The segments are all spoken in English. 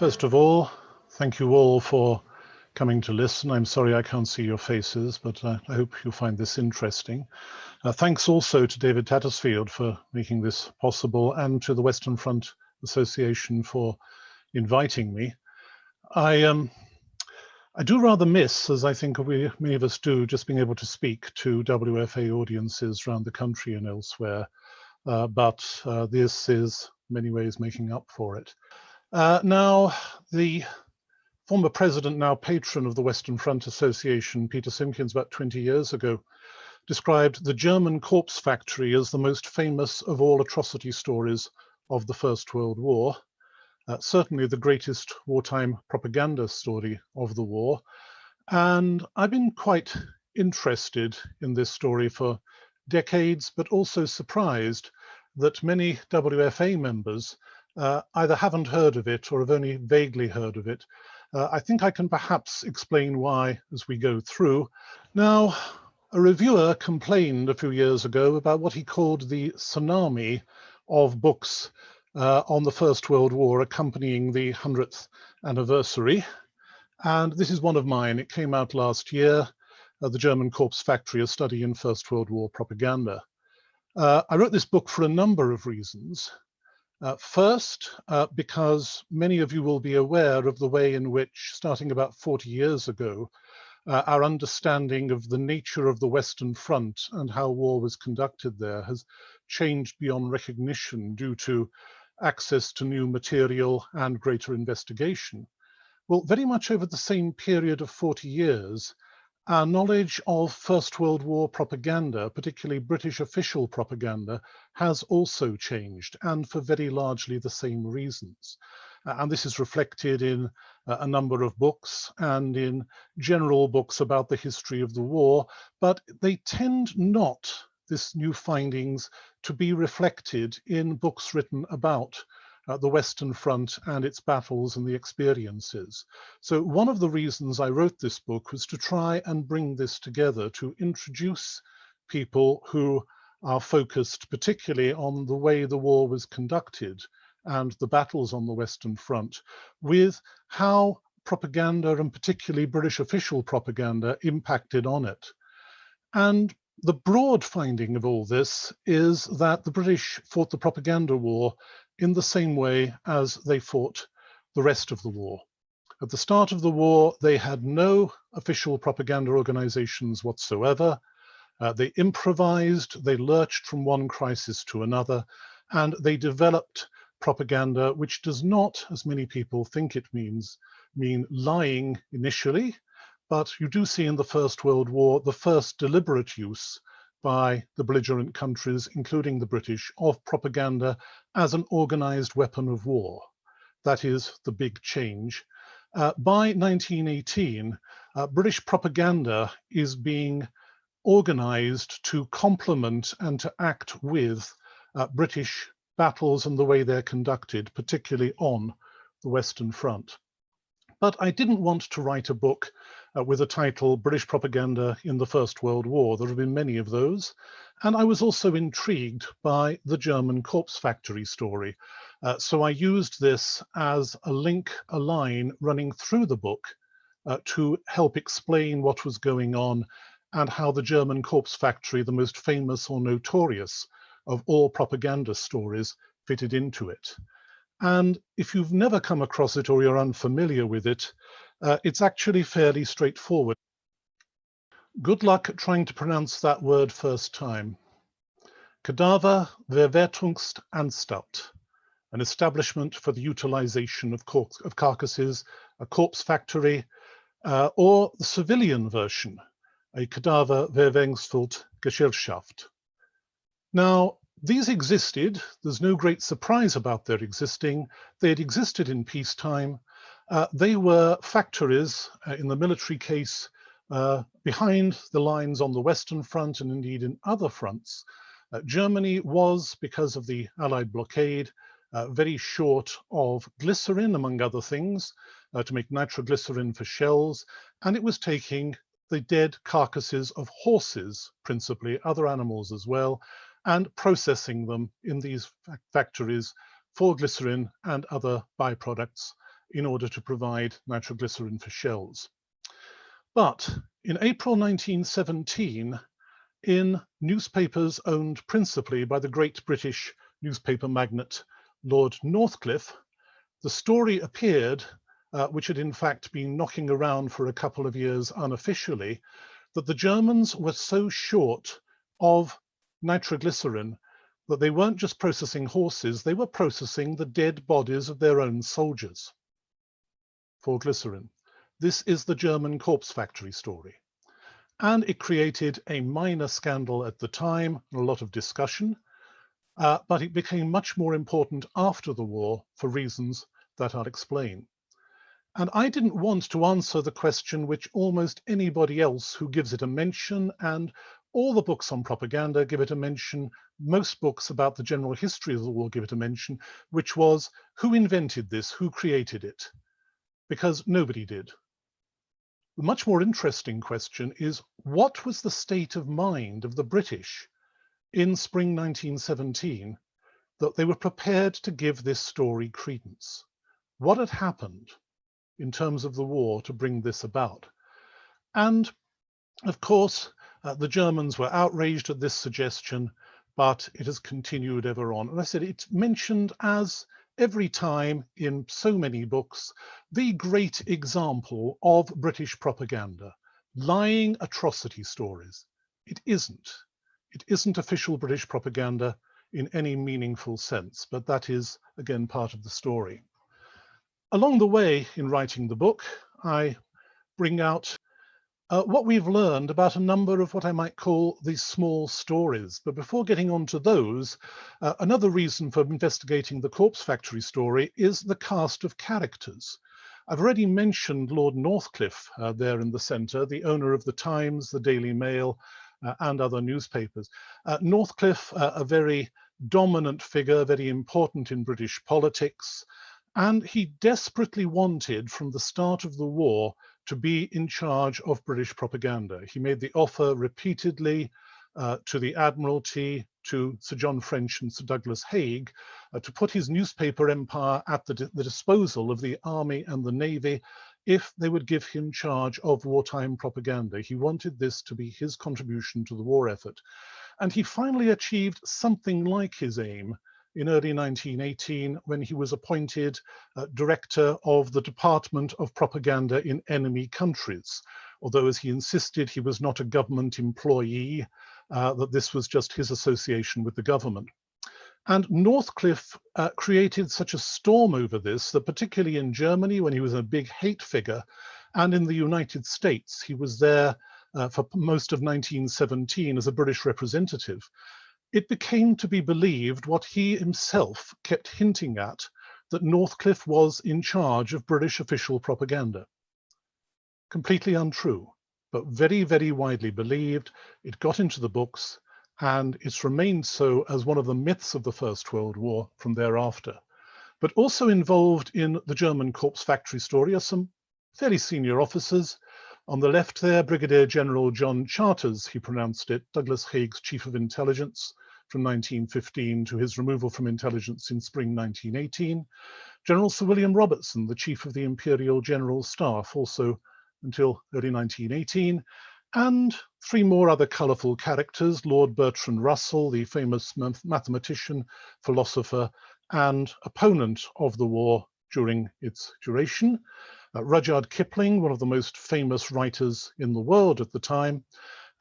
First of all, thank you all for coming to listen. I'm sorry I can't see your faces, but I hope you'll find this interesting. Thanks also to David Tattersfield for making this possible, and to the Western Front Association for inviting me. I do rather miss, as I think many of us do, just being able to speak to WFA audiences around the country and elsewhere, but this is in many ways making up for it. Now, the former president, now patron of the Western Front Association, Peter Simkins, about 20 years ago, described the German corpse factory as the most famous of all atrocity stories of the First World War. Certainly the greatest wartime propaganda story of the war. And I've been quite interested in this story for decades, but also surprised that many WFA members either haven't heard of it or have only vaguely heard of it. I think I can perhaps explain why as we go through. Now, a reviewer complained a few years ago about what he called the tsunami of books on the First World War accompanying the 100th anniversary. And this is one of mine. It came out last year, The German Corpse Factory, a study in First World War propaganda. I wrote this book for a number of reasons. First, because many of you will be aware of the way in which, starting about 40 years ago, our understanding of the nature of the Western Front and how war was conducted there has changed beyond recognition due to access to new material and greater investigation. Well, very much over the same period of 40 years, our knowledge of First World War propaganda, particularly British official propaganda, has also changed, and for very largely the same reasons. And this is reflected in a number of books and in general books about the history of the war, but they tend not, this new findings, to be reflected in books written about the Western Front and its battles and the experiences. So one of the reasons I wrote this book was to try and bring this together, to introduce people who are focused particularly on the way the war was conducted and the battles on the Western Front, with how propaganda, and particularly British official propaganda, impacted on it. And the broad finding of all this is that the British fought the propaganda war in the same way as they fought the rest of the war. At the start of the war, they had no official propaganda organizations whatsoever. They improvised, they lurched from one crisis to another, and they developed propaganda which does not, as many people think it mean lying initially, but you do see in the First World War the first deliberate use by the belligerent countries, including the British, of propaganda as an organized weapon of war. That is the big change. By 1918, British propaganda is being organized to complement and to act with British battles and the way they're conducted, particularly on the Western Front. But I didn't want to write a book with a title, British Propaganda in the First World War. There have been many of those. And I was also intrigued by the German corpse factory story. So I used this as a link, a line running through the book to help explain what was going on and how the German corpse factory, the most famous or notorious of all propaganda stories, fitted into it. And if you've never come across it or you're unfamiliar with it, it's actually fairly straightforward. Good luck trying to pronounce that word first time. Cadaververwertungsanstalt, an establishment for the utilization of carcasses, a corpse factory, or the civilian version, a Cadaververwertungsgesellschaft. Now, these existed. There's no great surprise about their existing. They had existed in peacetime. They were factories, in the military case, behind the lines on the Western Front and indeed in other fronts. Germany was, because of the Allied blockade, very short of glycerine, among other things, to make nitroglycerin for shells, and it was taking the dead carcasses of horses, principally, other animals as well, and processing them in these factories for glycerine and other byproducts in order to provide nitroglycerin for shells. But in April 1917, in newspapers owned principally by the great British newspaper magnate Lord Northcliffe, the story appeared, which had in fact been knocking around for a couple of years unofficially, that the Germans were so short of nitroglycerin that they weren't just processing horses, they were processing the dead bodies of their own soldiers for glycerin. This is the German corpse factory story. And it created a minor scandal at the time, and a lot of discussion, but it became much more important after the war for reasons that I'll explain. And I didn't want to answer the question which almost anybody else who gives it a mention, and all the books on propaganda give it a mention, most books about the general history of the war give it a mention, which was, who invented this, who created it? Because nobody did. The much more interesting question is, what was the state of mind of the British in spring 1917 that they were prepared to give this story credence? What had happened in terms of the war to bring this about? And of course, the Germans were outraged at this suggestion, but it has continued ever on. And I said it's mentioned as every time in so many books, the great example of British propaganda, lying atrocity stories. It isn't. It isn't official British propaganda in any meaningful sense, but that is, again, part of the story. Along the way in writing the book, I bring out what we've learned about a number of what I might call these small stories. But before getting on to those, another reason for investigating the corpse factory story is the cast of characters. I've already mentioned Lord Northcliffe there in the centre, the owner of the Times, the Daily Mail, and other newspapers. Northcliffe, a very dominant figure, very important in British politics, and he desperately wanted from the start of the war to be in charge of British propaganda. He made the offer repeatedly to the Admiralty, to Sir John French and Sir Douglas Haig, to put his newspaper empire at the disposal of the Army and the Navy if they would give him charge of wartime propaganda. He wanted this to be his contribution to the war effort. And he finally achieved something like his aim in early 1918 when he was appointed director of the Department of Propaganda in enemy countries. Although, as he insisted, he was not a government employee, that this was just his association with the government. And Northcliffe created such a storm over this that particularly in Germany, when he was a big hate figure, and in the United States, he was there for most of 1917 as a British representative, it became to be believed what he himself kept hinting at, that Northcliffe was in charge of British official propaganda. Completely untrue, but very, very widely believed. It got into the books, and it's remained so as one of the myths of the First World War from thereafter. But also involved in the German corpse factory story are some fairly senior officers. On the left there, Brigadier General John Charters, he pronounced it, Douglas Haig's Chief of Intelligence from 1915 to his removal from intelligence in spring 1918. General Sir William Robertson, the Chief of the Imperial General Staff, also until early 1918. And three more other colourful characters, Lord Bertrand Russell, the famous mathematician, philosopher, and opponent of the war during its duration. Rudyard Kipling, one of the most famous writers in the world at the time,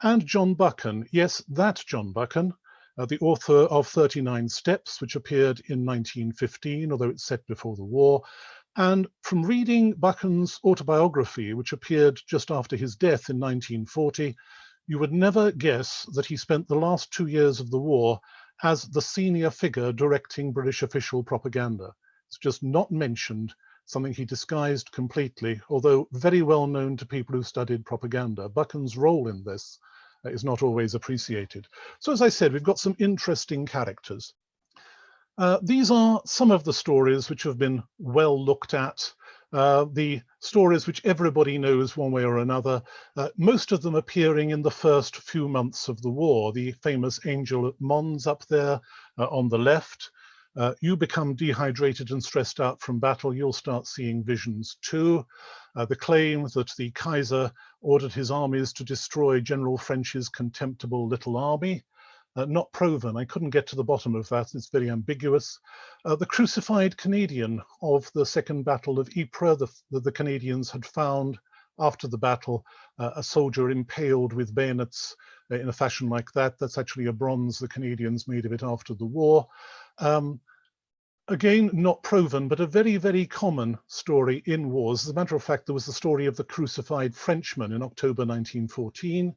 and John Buchan, yes, that John Buchan, the author of 39 Steps, which appeared in 1915, although it's set before the war. And from reading Buchan's autobiography, which appeared just after his death in 1940, you would never guess that he spent the last 2 years of the war as the senior figure directing British official propaganda. It's just not mentioned, something he disguised completely, although very well known to people who studied propaganda. Buchan's role in this is not always appreciated. So as I said, we've got some interesting characters. These are some of the stories which have been well looked at, the stories which everybody knows one way or another, most of them appearing in the first few months of the war. The famous Angel at Mons up there on the left, You become dehydrated and stressed out from battle, you'll start seeing visions too. The claim that the Kaiser ordered his armies to destroy General French's contemptible little army. Not proven. I couldn't get to the bottom of that. It's very ambiguous. The crucified Canadian of the Second Battle of Ypres, the Canadians had found after the battle a soldier impaled with bayonets in a fashion like that. That's actually a bronze the Canadians made of it after the war. Again, not proven, but a very, very common story in wars. As a matter of fact, there was the story of the crucified Frenchman in October 1914.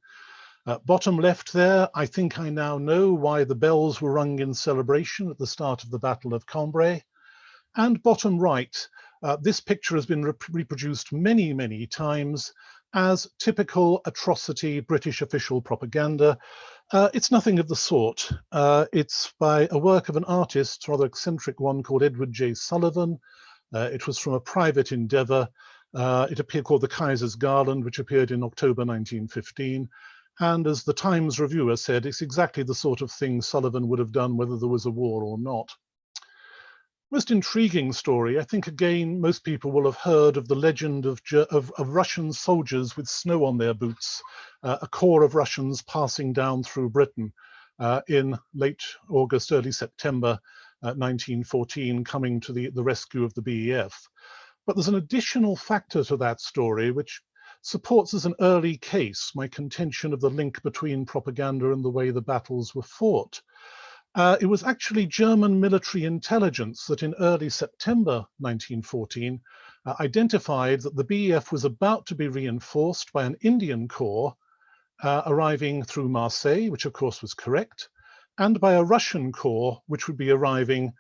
Bottom left there, I think I now know why the bells were rung in celebration at the start of the Battle of Cambrai. And bottom right, this picture has been reproduced many, many times as typical atrocity British official propaganda. It's nothing of the sort. It's by a work of an artist, rather eccentric one, called Edward J. Sullivan. It was from a private endeavour. It appeared called The Kaiser's Garland, which appeared in October 1915. And as the Times reviewer said, it's exactly the sort of thing Sullivan would have done whether there was a war or not. Most intriguing story, I think again, most people will have heard of the legend of Russian soldiers with snow on their boots, a corps of Russians passing down through Britain in late August, early September 1914, coming to the rescue of the BEF. But there's an additional factor to that story, which supports as an early case my contention of the link between propaganda and the way the battles were fought. It was actually German military intelligence that in early September 1914 identified that the BEF was about to be reinforced by an Indian corps arriving through Marseille, which of course was correct, and by a Russian corps, which would be arriving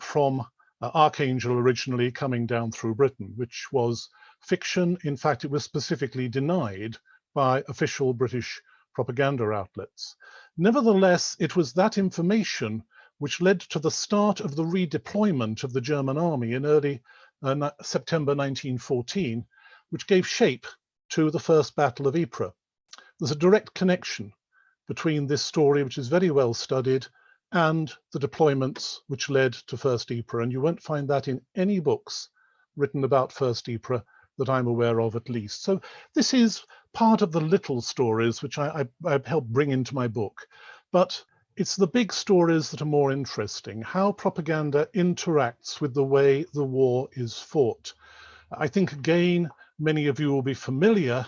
from Archangel originally, coming down through Britain, which was fiction. In fact, it was specifically denied by official British propaganda outlets. Nevertheless, it was that information which led to the start of the redeployment of the German army in early September 1914, which gave shape to the First Battle of Ypres. There's a direct connection between this story, which is very well studied, and the deployments which led to First Ypres, and you won't find that in any books written about First Ypres that I'm aware of, at least. So this is part of the little stories which I've helped bring into my book, but it's the big stories that are more interesting, how propaganda interacts with the way the war is fought. I think, again, many of you will be familiar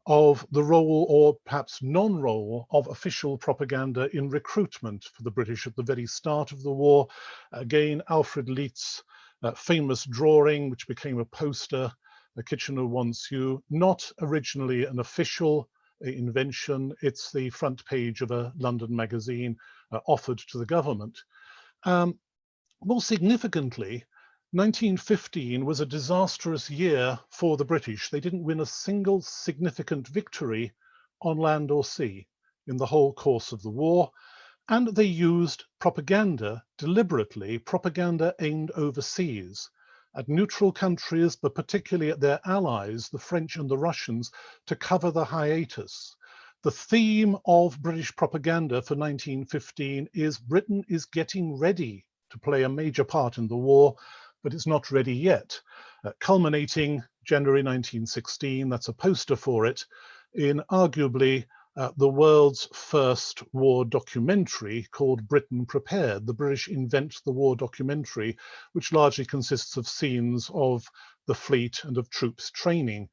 of the role, or perhaps non-role, of official propaganda in recruitment for the British at the very start of the war. Again, Alfred Leith's famous drawing, which became a poster, Kitchener Wants You, not originally an official invention. It's the front page of a London magazine offered to the government. More significantly, 1915 was a disastrous year for the British. They didn't win a single significant victory on land or sea in the whole course of the war, and they used propaganda deliberately, propaganda aimed overseas at neutral countries, but particularly at their allies, the French and the Russians, to cover the hiatus. The theme of British propaganda for 1915 is Britain is getting ready to play a major part in the war, but it's not ready yet. Culminating January 1916, that's a poster for it, in arguably the world's first war documentary called Britain Prepared. The British invent the war documentary, which largely consists of scenes of the fleet and of troops training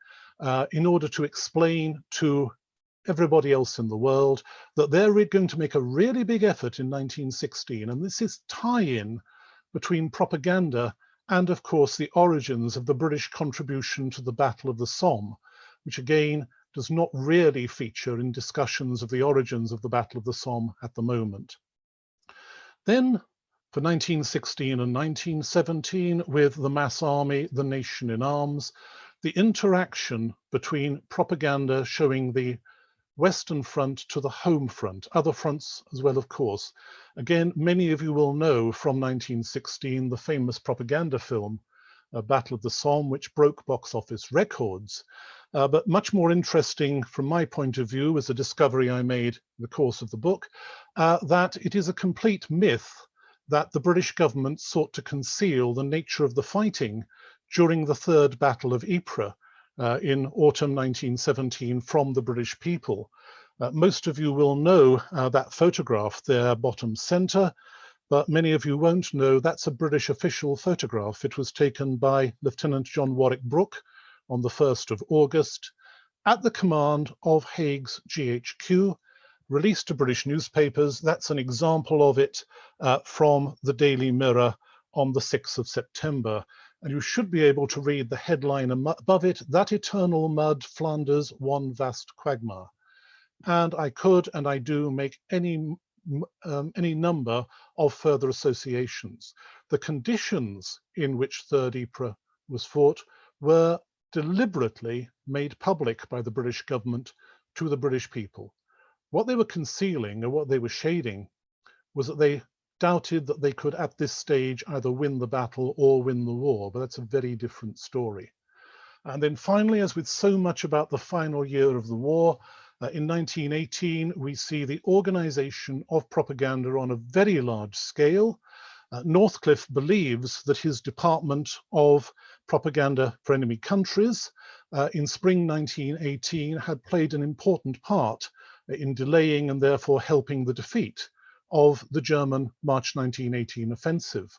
in order to explain to everybody else in the world that they're going to make a really big effort in 1916. And this is tie-in between propaganda and, of course, the origins of the British contribution to the Battle of the Somme, which again does not really feature in discussions of the origins of the Battle of the Somme at the moment. Then, for 1916 and 1917, with the mass army, the nation in arms, the interaction between propaganda showing the Western Front to the home front, other fronts as well, of course. Again, many of you will know from 1916 the famous propaganda film, Battle of the Somme, which broke box office records. But much more interesting from my point of view was a discovery I made in the course of the book, that it is a complete myth that the British government sought to conceal the nature of the fighting during the Third Battle of Ypres in autumn 1917 from the British people. Most of you will know that photograph there, bottom center, but many of you won't know that's a British official photograph. It was taken by Lieutenant John Warwick Brooke on the 1st of August at the command of Haig's GHQ, released to British newspapers. That's an example of it from the Daily Mirror on the 6th of September. And you should be able to read the headline above it, "That Eternal Mud, Flanders, One Vast Quagmire." And I could, and I do, make any number of further associations. The conditions in which Third Ypres was fought were deliberately made public by the British government to the British people. What they were concealing, or what they were shading, was that they doubted that they could at this stage either win the battle or win the war, but that's a very different story. And then finally, as with so much about the final year of the war, in 1918, we see the organization of propaganda on a very large scale. Northcliffe believes that his Department of Propaganda for Enemy Countries in spring 1918 had played an important part in delaying and therefore helping the defeat of the German March 1918 offensive.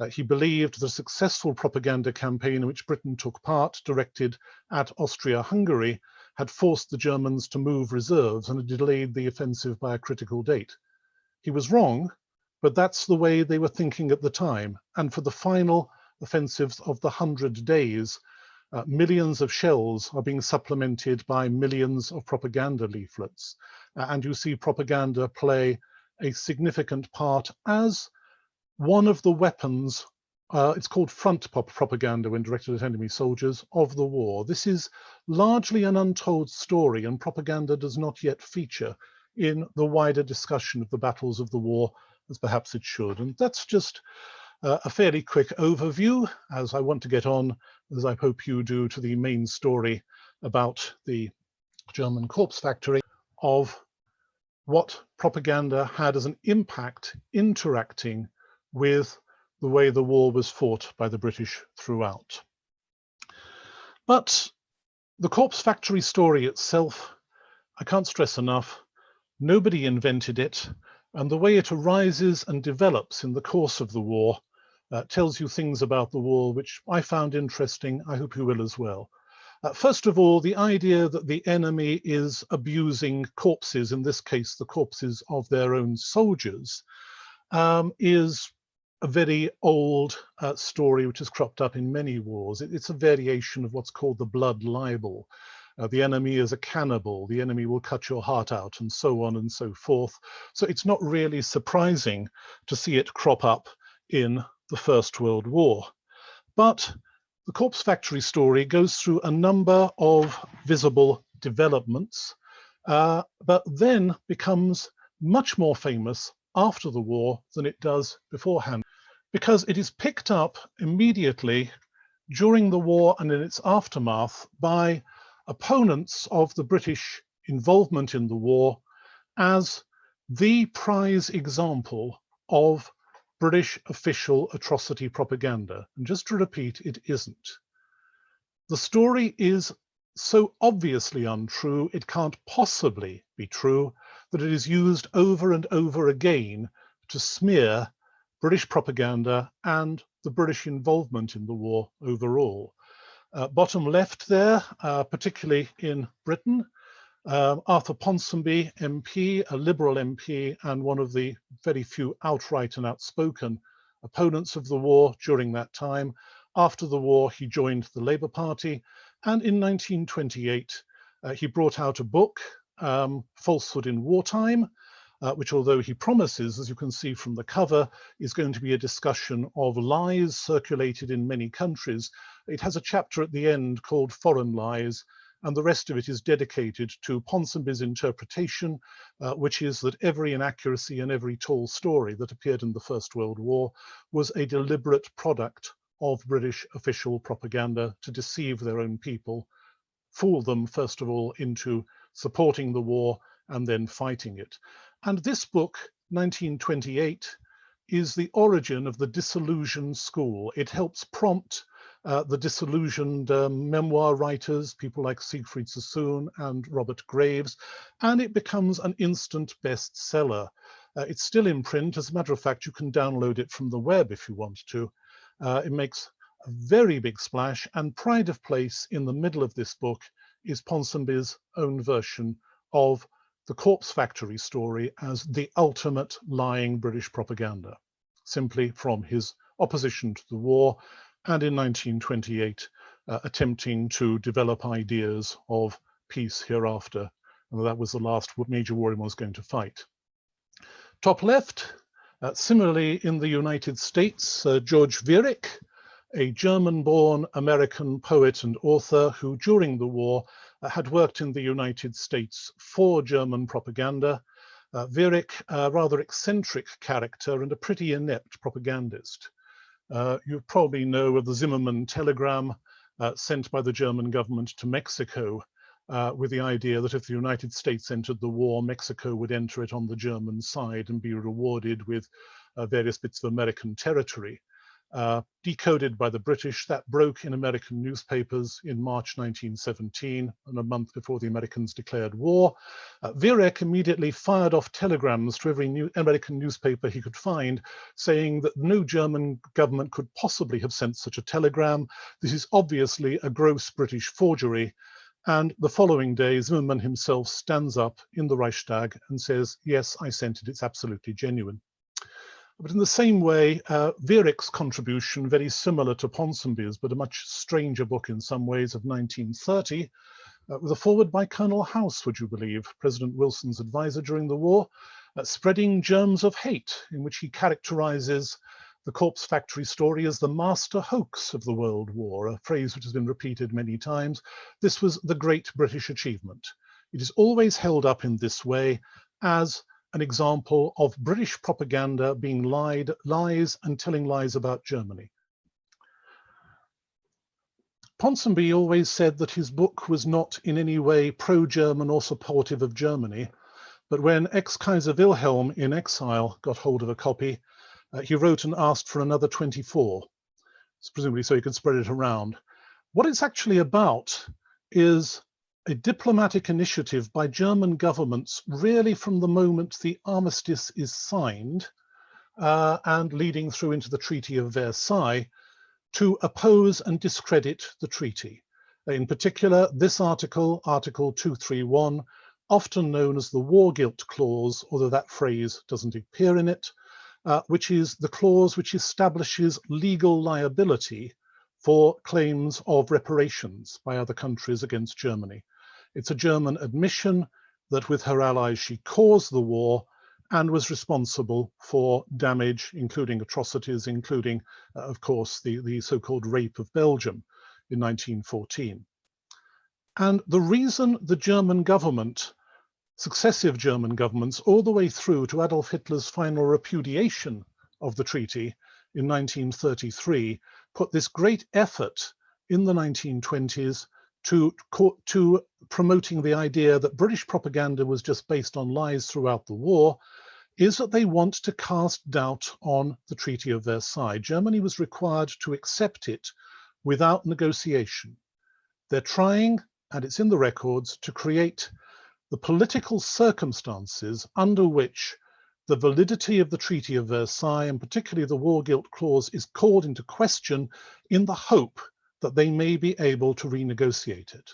He believed the successful propaganda campaign in which Britain took part, directed at Austria-Hungary, had forced the Germans to move reserves and had delayed the offensive by a critical date. He was wrong, but that's the way they were thinking at the time. And for the final offensives of the 100 days, millions of shells are being supplemented by millions of propaganda leaflets. And you see propaganda play a significant part as one of the weapons, it's called front propaganda when directed at enemy soldiers, of the war. This is largely an untold story, and propaganda does not yet feature in the wider discussion of the battles of the war as perhaps it should. And that's just a fairly quick overview, as I want to get on, as I hope you do, to the main story about the German corpse factory, of what propaganda had as an impact interacting with the way the war was fought by the British throughout. But the corpse factory story itself, I can't stress enough, nobody invented it, and the way it arises and develops in the course of the war tells you things about the war which I found interesting. I hope you will as well. First of all, the idea that the enemy is abusing corpses, in this case the corpses of their own soldiers, is a very old story which has cropped up in many wars. It's a variation of what's called the blood libel. The enemy is a cannibal, the enemy will cut your heart out, and so on and so forth. So it's not really surprising to see it crop up in the First World War. But the corpse factory story goes through a number of visible developments, but then becomes much more famous after the war than it does beforehand, because it is picked up immediately during the war and in its aftermath by opponents of the British involvement in the war as the prize example of British official atrocity propaganda. And just to repeat, it isn't. The story is so obviously untrue, it can't possibly be true, that it is used over and over again to smear British propaganda and the British involvement in the war overall. Bottom left there, particularly in Britain, Arthur Ponsonby, MP, a Liberal MP, and one of the very few outright and outspoken opponents of the war during that time. After the war, he joined the Labour Party, and in 1928, he brought out a book, Falsehood in Wartime, which, although he promises, as you can see from the cover, is going to be a discussion of lies circulated in many countries. It has a chapter at the end called Foreign Lies, and the rest of it is dedicated to Ponsonby's interpretation, which is that every inaccuracy and every tall story that appeared in the First World War was a deliberate product of British official propaganda to deceive their own people, fool them, first of all, into supporting the war and then fighting it. And this book, 1928, is the origin of the disillusioned school. It helps prompt the disillusioned memoir writers, people like Siegfried Sassoon and Robert Graves, and it becomes an instant bestseller. It's still in print. As a matter of fact, you can download it from the web if you want to. It makes a very big splash, and pride of place in the middle of this book is Ponsonby's own version of the Corpse Factory story as the ultimate lying British propaganda, simply from his opposition to the war, and in 1928 attempting to develop ideas of peace hereafter. And that was the last major war he was going to fight. Top left, similarly in the United States, George Viereck, a German-born American poet and author who during the war had worked in the United States for German propaganda. Viereck, a rather eccentric character and a pretty inept propagandist. You probably know of the Zimmermann telegram sent by the German government to Mexico with the idea that if the United States entered the war, Mexico would enter it on the German side and be rewarded with various bits of American territory. Decoded by the British, that broke in American newspapers in March 1917, and a month before the Americans declared war. Viereck immediately fired off telegrams to every American newspaper he could find, saying that no German government could possibly have sent such a telegram. This is obviously a gross British forgery. And the following day, Zimmermann himself stands up in the Reichstag and says, yes, I sent it, it's absolutely genuine. But in the same way, Viereck's contribution, very similar to Ponsonby's, but a much stranger book in some ways, of 1930, with a foreword by Colonel House, would you believe, President Wilson's advisor during the war, spreading germs of hate, in which he characterizes the Corpse Factory story as the master hoax of the World War, a phrase which has been repeated many times. This was the great British achievement. It is always held up in this way as an example of British propaganda being lies and telling lies about Germany. Ponsonby always said that his book was not in any way pro-German or supportive of Germany, but when ex-Kaiser Wilhelm in exile got hold of a copy, he wrote and asked for another 24, presumably so he could spread it around. What it's actually about is a diplomatic initiative by German governments, really from the moment the armistice is signed and leading through into the Treaty of Versailles, to oppose and discredit the treaty. In particular, this article, Article 231, often known as the War Guilt Clause, although that phrase doesn't appear in it, which is the clause which establishes legal liability for claims of reparations by other countries against Germany. It's a German admission that with her allies she caused the war and was responsible for damage, including atrocities, including, of course, the so-called rape of Belgium in 1914. And the reason the German government, successive German governments, all the way through to Adolf Hitler's final repudiation of the treaty in 1933, put this great effort in the 1920s to promoting the idea that British propaganda was just based on lies throughout the war, is that they want to cast doubt on the Treaty of Versailles. Germany was required to accept it without negotiation. They're trying, and it's in the records, to create the political circumstances under which the validity of the Treaty of Versailles, and particularly the War Guilt Clause, is called into question in the hope that they may be able to renegotiate it.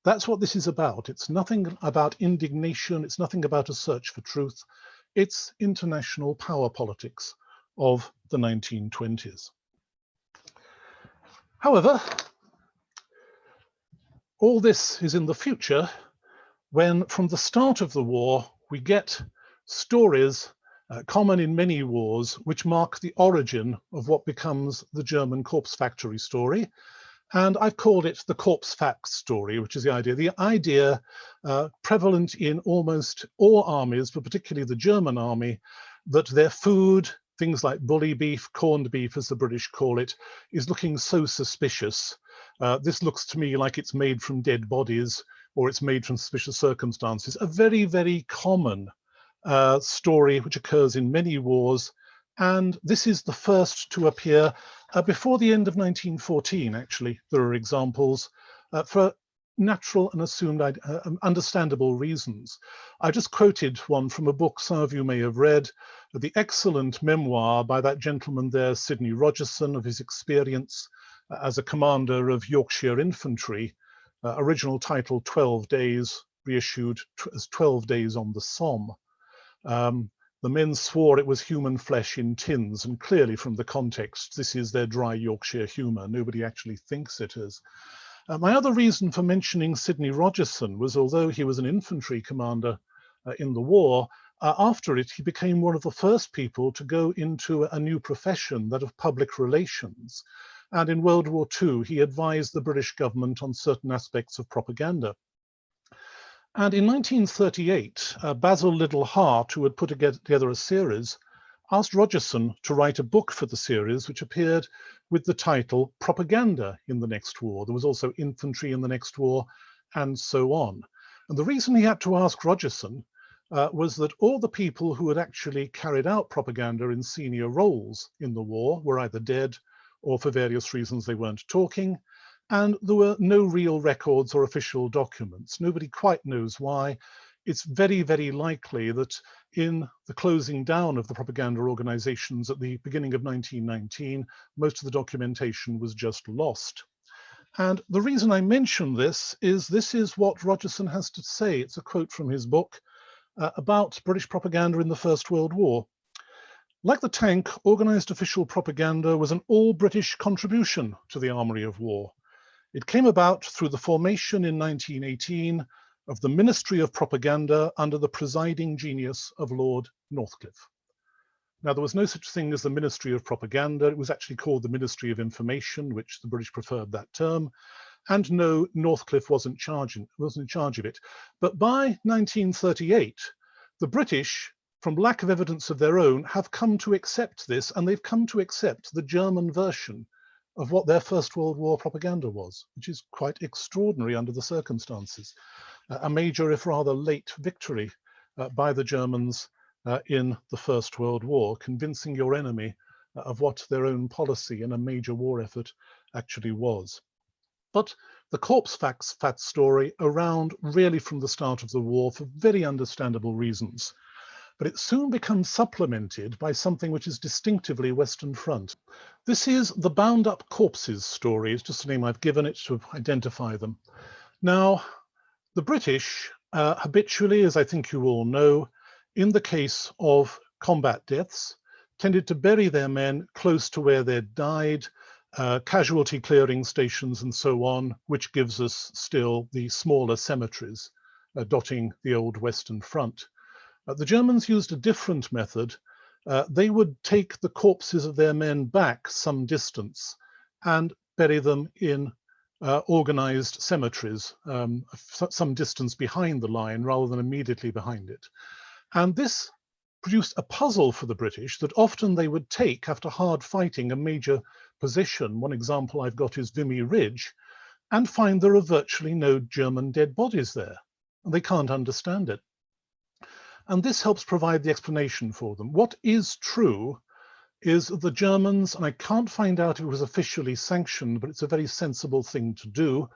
That's what this is about. It's nothing about indignation. It's nothing about a search for truth. It's international power politics of the 1920s. However, all this is in the future when, from the start of the war, we get stories common in many wars which mark the origin of what becomes the German Corpse Factory story. And I've called it the Corpse Facts story, which is the idea prevalent in almost all armies, but particularly the German army, that their food, things like bully beef, corned beef, as the British call it, is looking so suspicious. This looks to me like it's made from dead bodies, or it's made from suspicious circumstances. A very, very common story which occurs in many wars, And this is the first to appear before the end of 1914, actually. There are examples for natural and assumed understandable reasons. I just quoted one from a book some of you may have read, the excellent memoir by that gentleman there, Sidney Rogerson, of his experience as a commander of Yorkshire Infantry, original title 12 Days, reissued as 12 Days on the Somme. The men swore it was human flesh in tins, and clearly from the context, this is their dry Yorkshire humour. Nobody actually thinks it is. My other reason for mentioning Sidney Rogerson was, although he was an infantry commander in the war, after it he became one of the first people to go into a new profession, that of public relations. And in World War II, he advised the British government on certain aspects of propaganda. And in 1938, Basil Liddell Hart, who had put together a series, asked Rogerson to write a book for the series, which appeared with the title Propaganda in the Next War. There was also Infantry in the Next War, and so on. And the reason he had to ask Rogerson was that all the people who had actually carried out propaganda in senior roles in the war were either dead or for various reasons they weren't talking. And there were no real records or official documents. Nobody quite knows why. It's very, very likely that in the closing down of the propaganda organizations at the beginning of 1919, most of the documentation was just lost. And the reason I mention this is what Rogerson has to say. It's a quote from his book about British propaganda in the First World War. Like the tank, organized official propaganda was an all-British contribution to the armory of war. It came about through the formation in 1918 of the Ministry of Propaganda under the presiding genius of Lord Northcliffe. Now, there was no such thing as the Ministry of Propaganda. It was actually called the Ministry of Information, which the British preferred that term. And no, Northcliffe wasn't in charge of it. But by 1938, the British, from lack of evidence of their own, have come to accept this, and they've come to accept the German version of what their First World War propaganda was, which is quite extraordinary under the circumstances. A major, if rather late, victory by the Germans in the First World War, convincing your enemy of what their own policy in a major war effort actually was. But the corpse fat story around really from the start of the war for very understandable reasons. But it soon becomes supplemented by something which is distinctively Western Front. This is the bound up corpses story. It's just a name I've given it to identify them. Now, the British habitually, as I think you all know, in the case of combat deaths, tended to bury their men close to where they'd died, casualty clearing stations and so on, which gives us still the smaller cemeteries dotting the old Western Front. The Germans used a different method. They would take the corpses of their men back some distance and bury them in organized cemeteries, some distance behind the line rather than immediately behind it. And this produced a puzzle for the British that often they would take, after hard fighting, a major position. One example I've got is Vimy Ridge, and find there are virtually no German dead bodies there. And they can't understand it. And this helps provide the explanation for them. What is true is the Germans, and I can't find out if it was officially sanctioned, but it's a very sensible thing to do,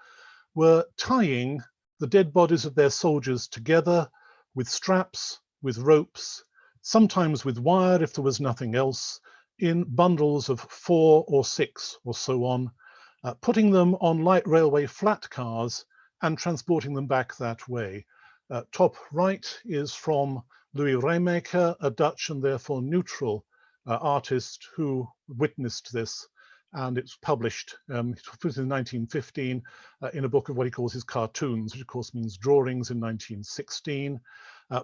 were tying the dead bodies of their soldiers together with straps, with ropes, sometimes with wire if there was nothing else, in bundles of 4 or 6 or so on, putting them on light railway flat cars and transporting them back that way. Top right is from Louis Reymaker, a Dutch and therefore neutral artist who witnessed this, and it's published in 1915 in a book of what he calls his cartoons, which of course means drawings, in 1916.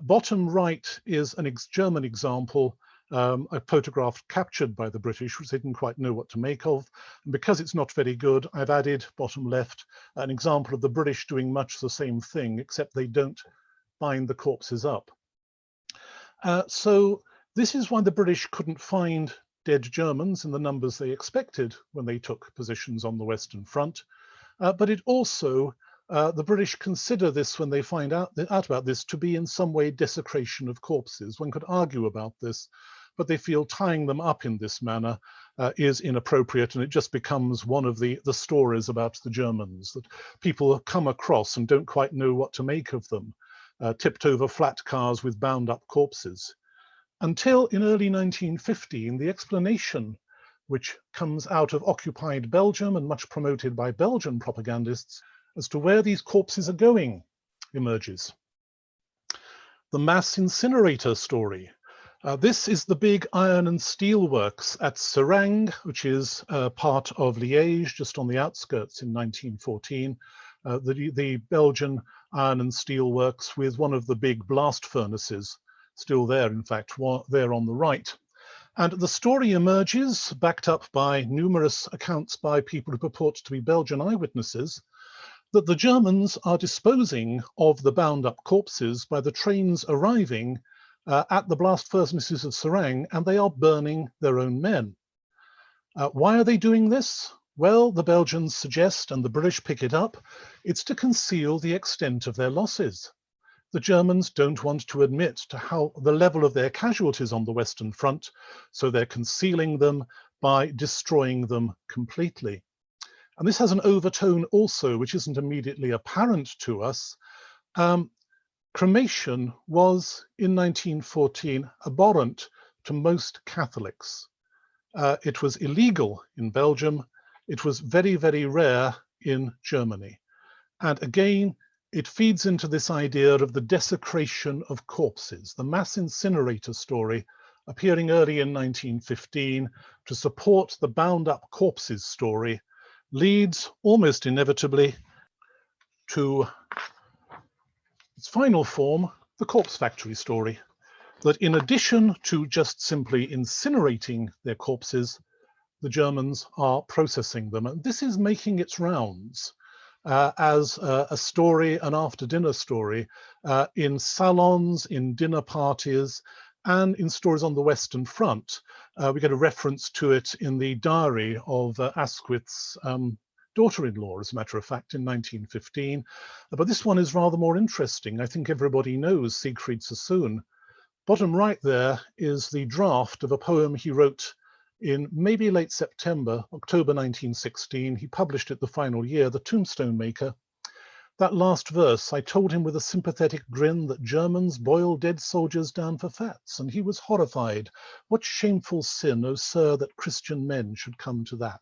Bottom right is a German example, a photograph captured by the British, which they didn't quite know what to make of. And because it's not very good, I've added, bottom left, an example of the British doing much the same thing, except they don't bind the corpses up. So this is why the British couldn't find dead Germans in the numbers they expected when they took positions on the Western Front. But it also, the British consider this, when they find out about this, to be in some way desecration of corpses. One could argue about this, but they feel tying them up in this manner is inappropriate, and it just becomes one of the stories about the Germans that people come across and don't quite know what to make of them, tipped over flat cars with bound up corpses. Until in early 1915, the explanation, which comes out of occupied Belgium and much promoted by Belgian propagandists, as to where these corpses are going, emerges. The mass incinerator story. This is the big iron and steel works at Serang, which is part of Liège, just on the outskirts in 1914. The Belgian iron and steel works with one of the big blast furnaces still there, in fact, there on the right. And the story emerges, backed up by numerous accounts by people who purport to be Belgian eyewitnesses, that the Germans are disposing of the bound up corpses by the trains arriving at the blast furnaces of Serang, and they are burning their own men. Why are they doing this? Well, the Belgians suggest, and the British pick it up, it's to conceal the extent of their losses. The Germans don't want to admit to how the level of their casualties on the Western Front, so they're concealing them by destroying them completely. And this has an overtone also, which isn't immediately apparent to us. Cremation was, in 1914, abhorrent to most Catholics. It was illegal in Belgium. It was very, very rare in Germany. And again, it feeds into this idea of the desecration of corpses. The mass incinerator story, appearing early in 1915 to support the bound up corpses story, leads almost inevitably to its final form, the corpse factory story, that in addition to just simply incinerating their corpses, the Germans are processing them. And this is making its rounds as a story, an after-dinner story, in salons, in dinner parties, and in stories on the Western Front. We get a reference to it in the diary of Asquith's daughter-in-law, as a matter of fact, in 1915. But this one is rather more interesting. I think everybody knows Siegfried Sassoon. Bottom right there is the draft of a poem he wrote in maybe late September, October 1916. He published it the final year, The Tombstone Maker. That last verse, I told him with a sympathetic grin that Germans boil dead soldiers down for fats, and he was horrified. What shameful sin, oh sir, that Christian men should come to that.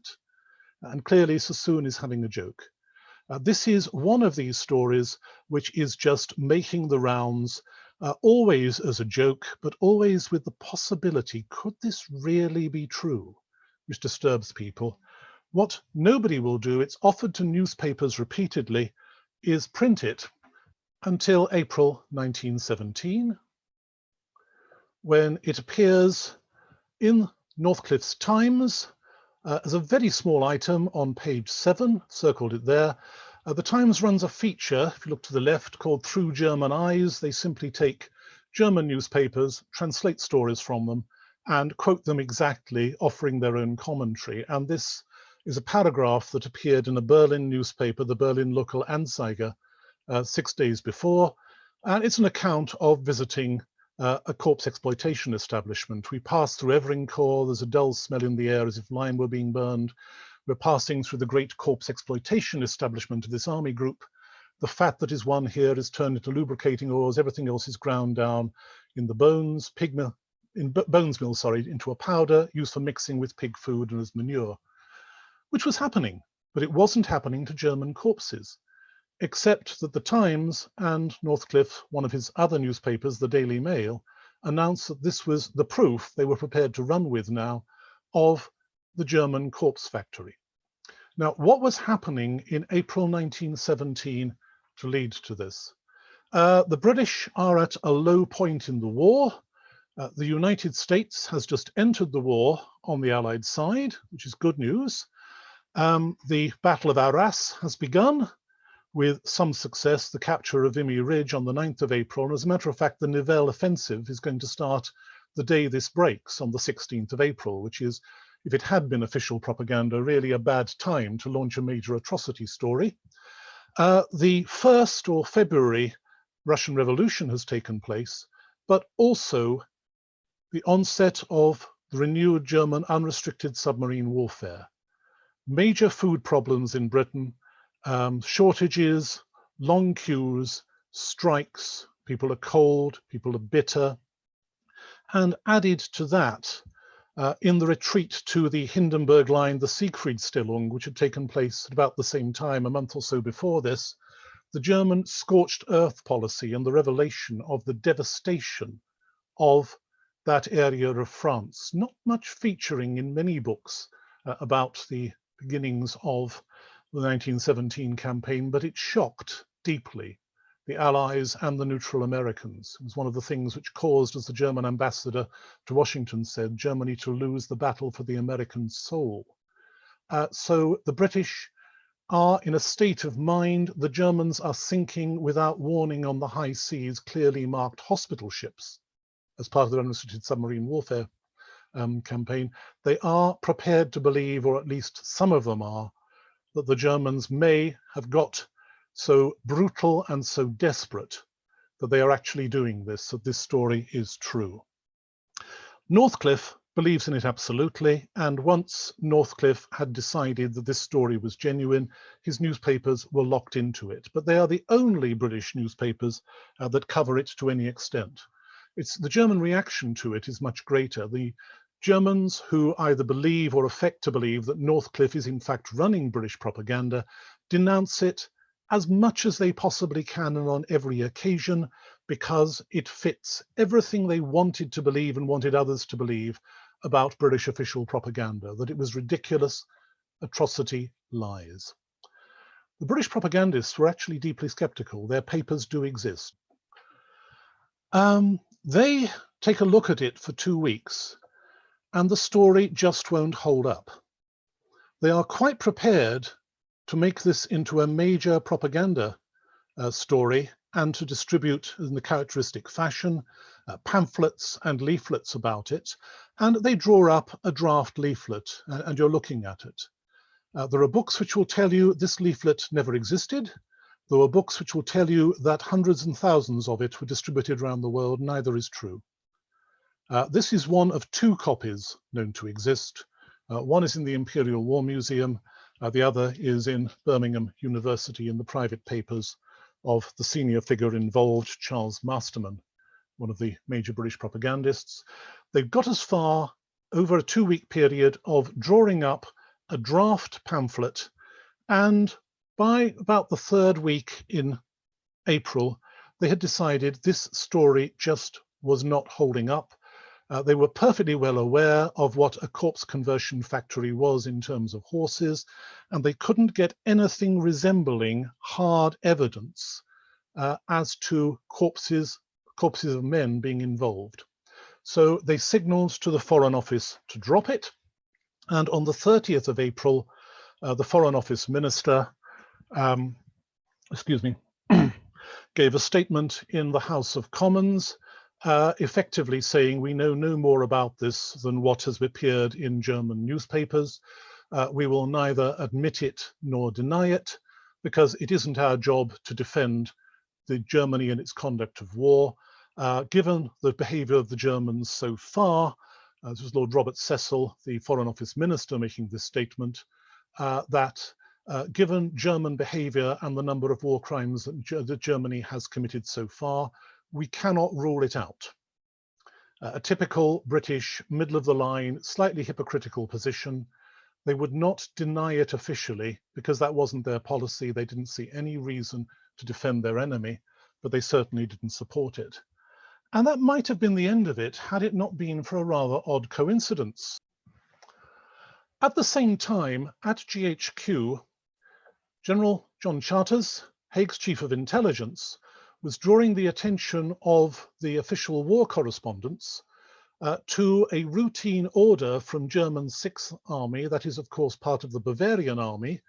And clearly Sassoon is having a joke. This is one of these stories which is just making the rounds, always as a joke, but always with the possibility, could this really be true? Which disturbs people. What nobody will do, it's offered to newspapers repeatedly, is print it until April 1917, when it appears in Northcliffe's Times as a very small item on page 7, circled it there. The Times runs a feature, if you look to the left, called Through German Eyes. They simply take German newspapers, translate stories from them, and quote them exactly, offering their own commentary. And this is a paragraph that appeared in a Berlin newspaper, the Berlin Local Anzeiger, 6 days before. And it's an account of visiting a corpse exploitation establishment. We pass through Everincourt. There's a dull smell in the air as if lime were being burned. We're passing through the great corpse exploitation establishment of this army group. The fat that is won here is turned into lubricating oils. Everything else is ground down in the bones mill, into a powder used for mixing with pig food and as manure, which was happening, but it wasn't happening to German corpses, except that the Times and Northcliffe, one of his other newspapers, the Daily Mail, announced that this was the proof they were prepared to run with now of the German corpse factory. Now, what was happening in April 1917 to lead to this? The British are at a low point in the war. The United States has just entered the war on the Allied side, which is good news. The Battle of Arras has begun with some success, the capture of Vimy Ridge on the 9th of April. And as a matter of fact, the Nivelle offensive is going to start the day this breaks, on the 16th of April, which is, if it had been official propaganda, really a bad time to launch a major atrocity story. The 1st or February Russian Revolution has taken place, but also the onset of the renewed German unrestricted submarine warfare. Major food problems in Britain, shortages, long queues, strikes, people are cold, people are bitter, and added to that, in the retreat to the Hindenburg Line, the Siegfriedstellung, which had taken place at about the same time, a month or so before this, the German scorched earth policy and the revelation of the devastation of that area of France, not much featuring in many books about the beginnings of the 1917 campaign, but it shocked deeply the Allies and the neutral Americans. It was one of the things which caused, as the German ambassador to Washington said, Germany to lose the battle for the American soul. So the British are in a state of mind. The Germans are sinking without warning on the high seas, clearly marked hospital ships as part of their unrestricted submarine warfare campaign. They are prepared to believe, or at least some of them are, that the Germans may have got so brutal and so desperate that they are actually doing this, that this story is true. Northcliffe believes in it absolutely, and once Northcliffe had decided that this story was genuine, his newspapers were locked into it. But they are the only British newspapers that cover it to any extent. The German reaction to it is much greater. The Germans who either believe or affect to believe that Northcliffe is in fact running British propaganda denounce it as much as they possibly can and on every occasion, because it fits everything they wanted to believe and wanted others to believe about British official propaganda, that it was ridiculous, atrocity, lies. The British propagandists were actually deeply skeptical. Their papers do exist. They take a look at it for 2 weeks, and the story just won't hold up. They are quite prepared to make this into a major propaganda story and to distribute in the characteristic fashion pamphlets and leaflets about it. And they draw up a draft leaflet, and you're looking at it. There are books which will tell you this leaflet never existed. There are books which will tell you that hundreds and thousands of it were distributed around the world. Neither is true. This is one of 2 copies known to exist. One is in the Imperial War Museum. The other is in Birmingham University in the private papers of the senior figure involved, Charles Masterman, one of the major British propagandists. They've got as far over a 2-week period of drawing up a draft pamphlet, and by about the 3rd week in April, they had decided this story just was not holding up. They were perfectly well aware of what a corpse conversion factory was in terms of horses, and they couldn't get anything resembling hard evidence as to corpses of men being involved. So they signaled to the Foreign Office to drop it, and on the 30th of April, the Foreign Office minister, gave a statement in the House of Commons, effectively saying we know no more about this than what has appeared in German newspapers. We will neither admit it nor deny it, because it isn't our job to defend the Germany and its conduct of war. Given the behavior of the Germans so far, this was Lord Robert Cecil, the Foreign Office Minister, making this statement, that given German behavior and the number of war crimes that Germany has committed so far, we cannot rule it out. A typical British middle-of-the-line, slightly hypocritical position. They would not deny it officially because that wasn't their policy. They didn't see any reason to defend their enemy, but they certainly didn't support it. And that might have been the end of it had it not been for a rather odd coincidence. At the same time, at GHQ, General John Charters, Haig's chief of intelligence, was drawing the attention of the official war correspondents to a routine order from German 6th Army, that is of course part of the Bavarian Army,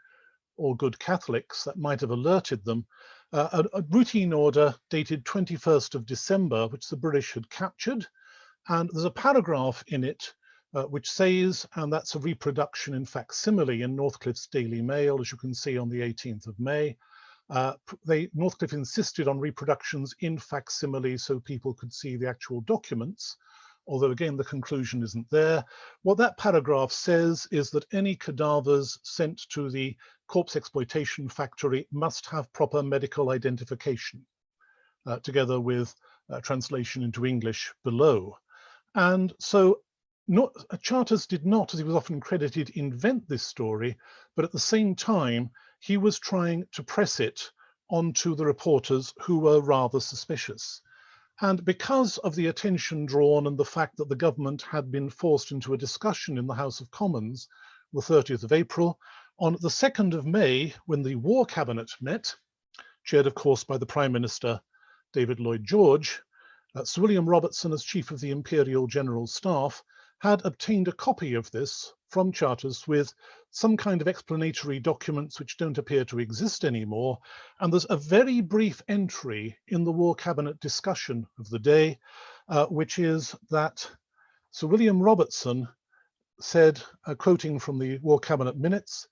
or good Catholics, that might have alerted them, a routine order dated 21st of December, which the British had captured. And there's a paragraph in it which says, and that's a reproduction in facsimile in Northcliffe's Daily Mail, as you can see on the 18th of May. Northcliffe insisted on reproductions in facsimile so people could see the actual documents. although again, the conclusion isn't there. What that paragraph says is that any cadavers sent to the corpse exploitation factory must have proper medical identification, together with translation into English below. And so Charters did not, as he was often credited, invent this story, but at the same time, he was trying to press it onto the reporters who were rather suspicious. And because of the attention drawn and the fact that the government had been forced into a discussion in the House of Commons, the 30th of April, on the 2nd of May, when the War Cabinet met, chaired of course by the Prime Minister David Lloyd George, Sir William Robertson, as Chief of the Imperial General Staff, had obtained a copy of this from Charters with some kind of explanatory documents which don't appear to exist anymore. And there's a very brief entry in the War Cabinet discussion of the day, which is that Sir William Robertson said, quoting from the War Cabinet minutes,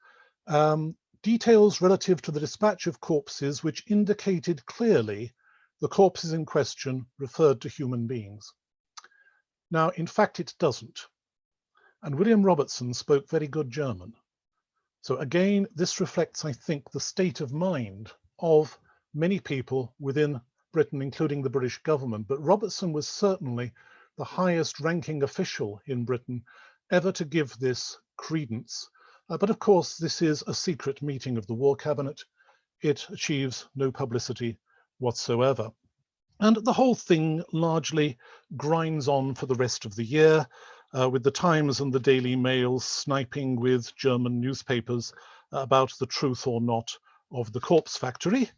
details relative to the dispatch of corpses which indicated clearly the corpses in question referred to human beings. Now, in fact, it doesn't. And William Robertson spoke very good German. So again, this reflects, I think, the state of mind of many people within Britain, including the British government. But Robertson was certainly the highest ranking official in Britain ever to give this credence. But of course, this is a secret meeting of the War Cabinet. It achieves no publicity whatsoever. And the whole thing largely grinds on for the rest of the year, with the Times and the Daily Mail sniping with German newspapers about the truth or not of the corpse factory.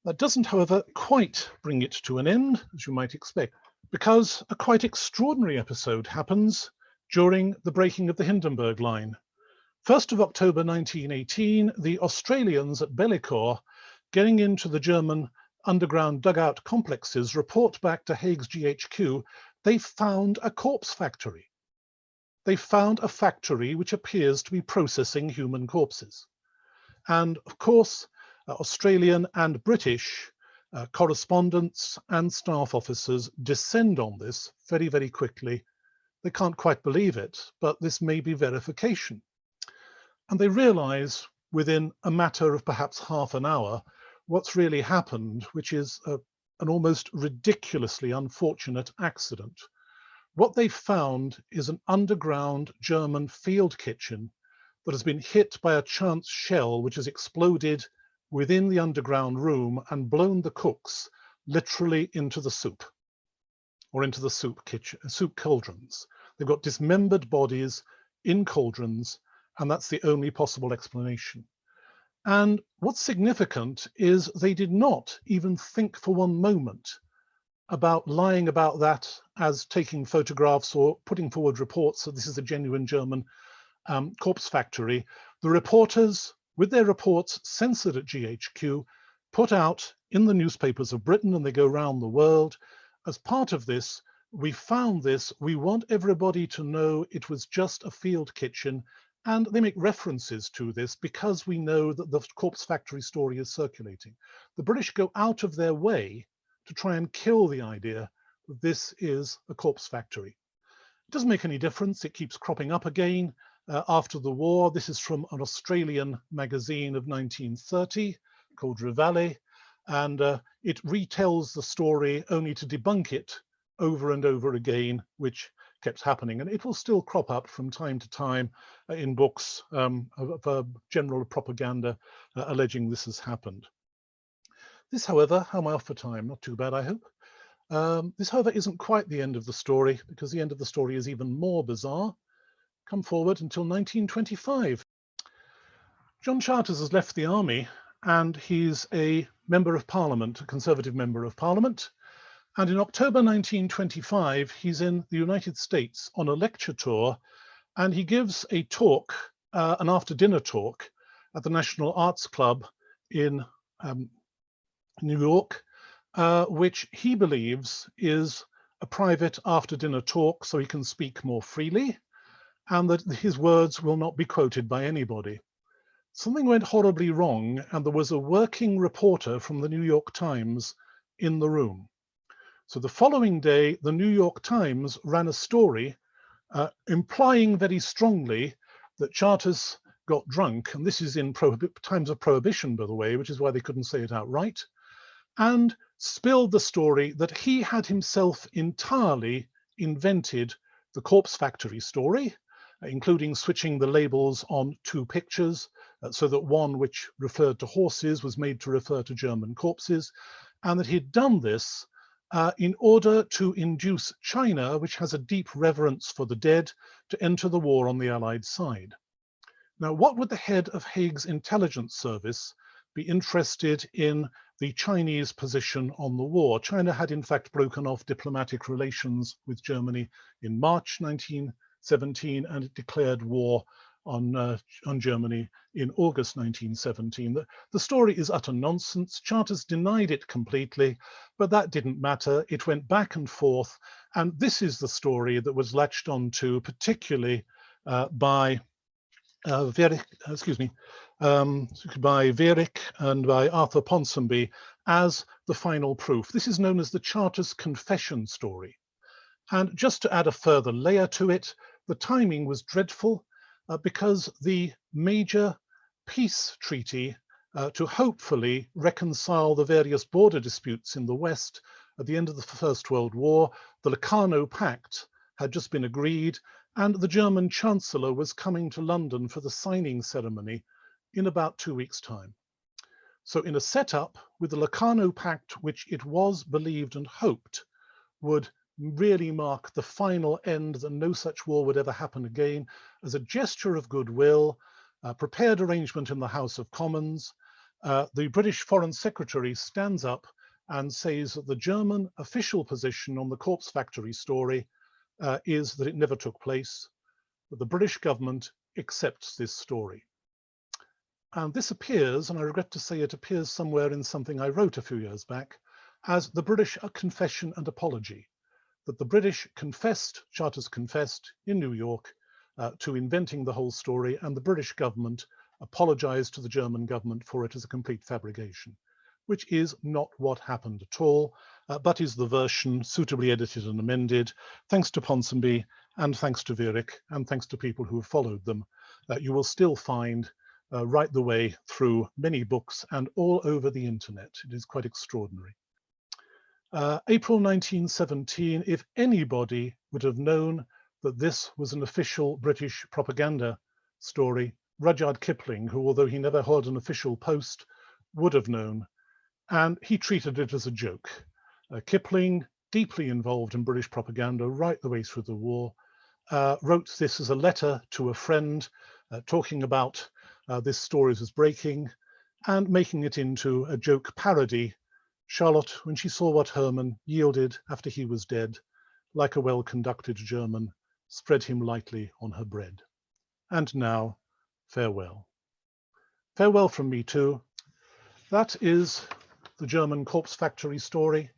That doesn't, however, quite bring it to an end, as you might expect, because a quite extraordinary episode happens during the breaking of the Hindenburg Line. 1st of October 1918, the Australians at Bellicourt, getting into the German underground dugout complexes, report back to Hague's GHQ, they found a corpse factory. They found a factory which appears to be processing human corpses. And of course, Australian and British correspondents and staff officers descend on this very, very quickly. They can't quite believe it, but this may be verification. And they realize within a matter of perhaps half an hour what's really happened, which is an almost ridiculously unfortunate accident. What they found is an underground German field kitchen that has been hit by a chance shell which has exploded within the underground room and blown the cooks literally into the soup, or into the soup cauldrons. They've got dismembered bodies in cauldrons, and that's the only possible explanation. And what's significant is they did not even think for one moment about lying about that as taking photographs or putting forward reports that this is a genuine German corpse factory. The reporters, with their reports censored at GHQ, put out in the newspapers of Britain, and they go around the world. As part of this, we found this, we want everybody to know it was just a field kitchen. And they make references to this because we know that the corpse factory story is circulating. The British go out of their way to try and kill the idea that this is a corpse factory. It doesn't make any difference. It keeps cropping up again after the war. This is from an Australian magazine of 1930 called Rivale, and it retells the story only to debunk it over and over again, which kept happening, and it will still crop up from time to time in books of general propaganda alleging this has happened. This, however, how am I off for time? Not too bad, I hope. This, however, isn't quite the end of the story, because the end of the story is even more bizarre. Come forward until 1925. John Charters has left the army, and he's a member of Parliament, a Conservative member of Parliament. And in October 1925, he's in the United States on a lecture tour, and he gives a talk, an after-dinner talk, at the National Arts Club in New York, which he believes is a private after-dinner talk so he can speak more freely, and that his words will not be quoted by anybody. Something went horribly wrong, and there was a working reporter from the New York Times in the room. So the following day, the New York Times ran a story implying very strongly that Charters got drunk, and this is in times of prohibition, by the way, which is why they couldn't say it outright, and spilled the story that he had himself entirely invented the corpse factory story, including switching the labels on 2 pictures, so that one which referred to horses was made to refer to German corpses, and that he'd done this in order to induce China, which has a deep reverence for the dead, to enter the war on the Allied side. Now, what would the head of Haig's intelligence service be interested in the Chinese position on the war? China had in fact broken off diplomatic relations with Germany in March 1917, and it declared war on Germany in August 1917. The story is utter nonsense. Charters denied it completely, but that didn't matter. It went back and forth, and this is the story that was latched onto, particularly by Viereck and by Arthur Ponsonby as the final proof. This is known as the Charters confession story. And just to add a further layer to it, the timing was dreadful because the major peace treaty to hopefully reconcile the various border disputes in the West at the end of the First World War, the Locarno Pact, had just been agreed, and the German Chancellor was coming to London for the signing ceremony in about 2 weeks' time. So in a setup with the Locarno Pact, which it was believed and hoped would really mark the final end, that no such war would ever happen again, as a gesture of goodwill, prepared arrangement in the House of Commons, the British Foreign Secretary stands up and says that the German official position on the corpse factory story is that it never took place, but the British government accepts this story. And this appears, and I regret to say it appears somewhere in something I wrote a few years back, as the British confession and apology, that the British confessed, Charters confessed in New York to inventing the whole story, and the British government apologized to the German government for it as a complete fabrication, which is not what happened at all, but is the version suitably edited and amended, thanks to Ponsonby and thanks to Viereck and thanks to people who have followed them. You will still find right the way through many books and all over the internet. It is quite extraordinary. April 1917, if anybody would have known that this was an official British propaganda story, Rudyard Kipling, who, although he never held an official post, would have known, and he treated it as a joke. Kipling, deeply involved in British propaganda right the way through the war, wrote this as a letter to a friend, talking about this story as breaking and making it into a joke parody. Charlotte, when she saw what Hermann yielded after he was dead, like a well-conducted German, spread him lightly on her bread. And now, farewell. Farewell from me too. That is the German corpse factory story,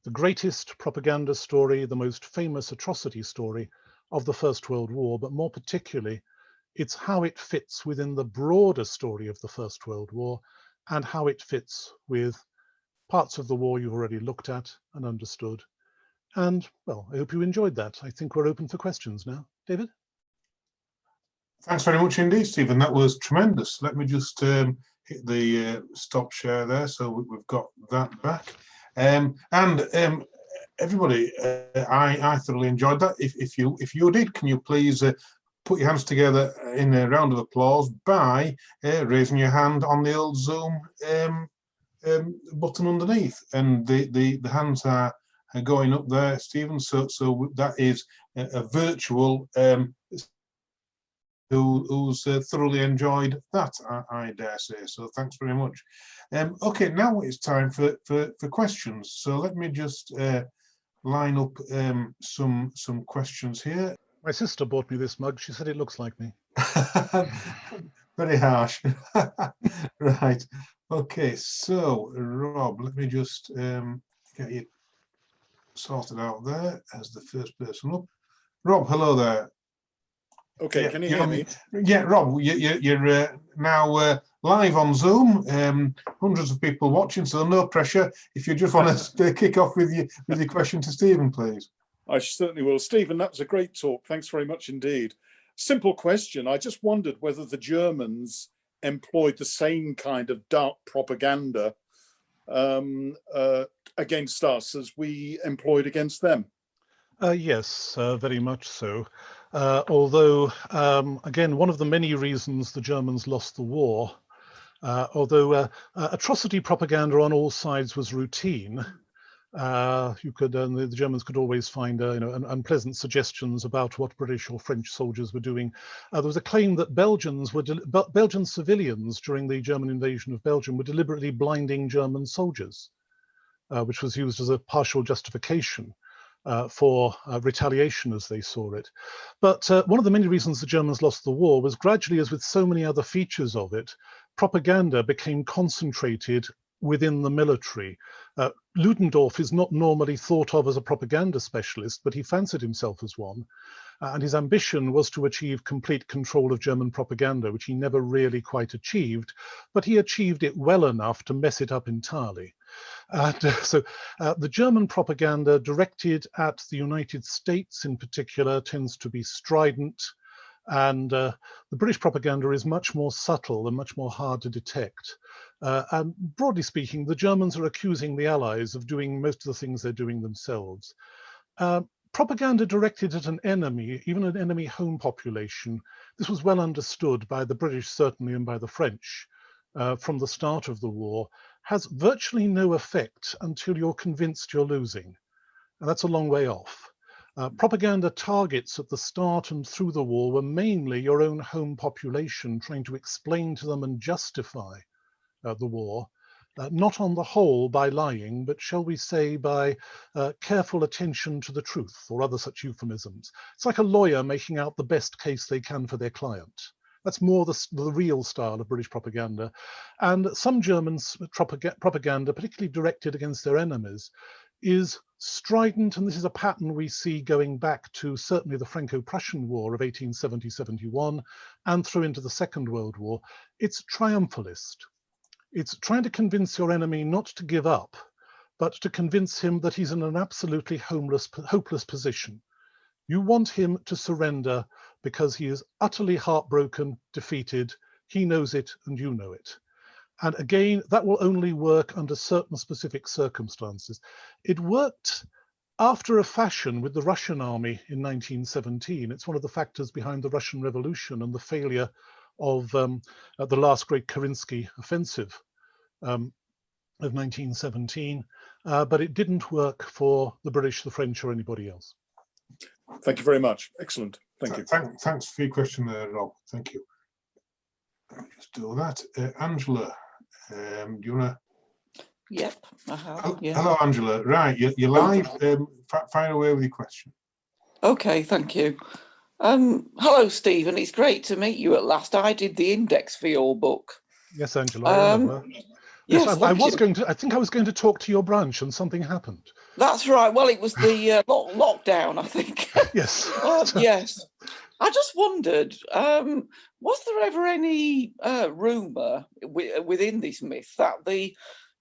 the greatest propaganda story, the most famous atrocity story of the First World War, but more particularly, it's how it fits within the broader story of the First World War and how it fits with parts of the war you've already looked at and understood. And, well, I hope you enjoyed that. I think we're open for questions now. David? Thanks very much indeed, Stephen. That was tremendous. Let me just hit the stop share there, so we've got that back. Everybody, I thoroughly enjoyed that. If you did, can you please put your hands together in a round of applause by raising your hand on the old Zoom button underneath, and the hands are going up there, Stephen. So that is a virtual who's thoroughly enjoyed that, I dare say. So thanks very much. Okay, now it's time for questions. So let me just line up some questions here. My sister bought me this mug. She said it looks like me. Very harsh. Right. Okay, so Rob, let me just get you sorted out there as the first person up. Rob, hello there. Okay, Yeah, can you hear me? Yeah, Rob, you're now live on Zoom. Hundreds of people watching, so no pressure. If you just want to kick off with your question to Stephen, please. I certainly will. Stephen, that was a great talk. Thanks very much indeed. Simple question. I just wondered whether the Germans employed the same kind of dark propaganda against us as we employed against them. Yes, very much so. Although, again, one of the many reasons the Germans lost the war, although atrocity propaganda on all sides was routine, the Germans could always find unpleasant suggestions about what British or French soldiers were doing. There was a claim that Belgian civilians during the German invasion of Belgium were deliberately blinding German soldiers, which was used as a partial justification for retaliation as they saw it. But one of the many reasons the Germans lost the war was gradually, as with so many other features of it, propaganda became concentrated within the military. Ludendorff is not normally thought of as a propaganda specialist, but he fancied himself as one. And his ambition was to achieve complete control of German propaganda, which he never really quite achieved, but he achieved it well enough to mess it up entirely. So the German propaganda directed at the United States in particular tends to be strident, and the British propaganda is much more subtle and much more hard to detect. And broadly speaking, the Germans are accusing the Allies of doing most of the things they're doing themselves. Propaganda directed at an enemy, even an enemy home population, this was well understood by the British certainly and by the French from the start of the war, has virtually no effect until you're convinced you're losing. And that's a long way off. Propaganda targets at the start and through the war were mainly your own home population, trying to explain to them and justify the war, not on the whole by lying, but shall we say by careful attention to the truth or other such euphemisms. It's like a lawyer making out the best case they can for their client. That's more the real style of British propaganda. And some Germans' propaganda, particularly directed against their enemies, is strident, and this is a pattern we see going back to certainly the Franco-Prussian War of 1870-71 and through into the Second World War. It's triumphalist. It's trying to convince your enemy not to give up, but to convince him that he's in an absolutely hopeless position. You want him to surrender because he is utterly heartbroken, defeated. He knows it and you know it. And again, that will only work under certain specific circumstances. It worked after a fashion with the Russian army in 1917. It's one of the factors behind the Russian Revolution and the failure of the last great Kerensky offensive of 1917. But it didn't work for the British, the French, or anybody else. Thank you very much. Excellent. Thank you. Thanks for your question there, Rob. Thank you. Let me just do that. Angela, do you want to? Yep, I have. Yeah. Hello, Angela. Right, you're live. Fire away with your question. Okay, thank you. Hello, Stephen. It's great to meet you at last. I did the index for your book. Yes, Angela, I remember. Yes, I think I was going to talk to your branch and something happened. That's right. Well, it was the lockdown, I think. Yes. Yes. I just wondered, was there ever any rumour within this myth that the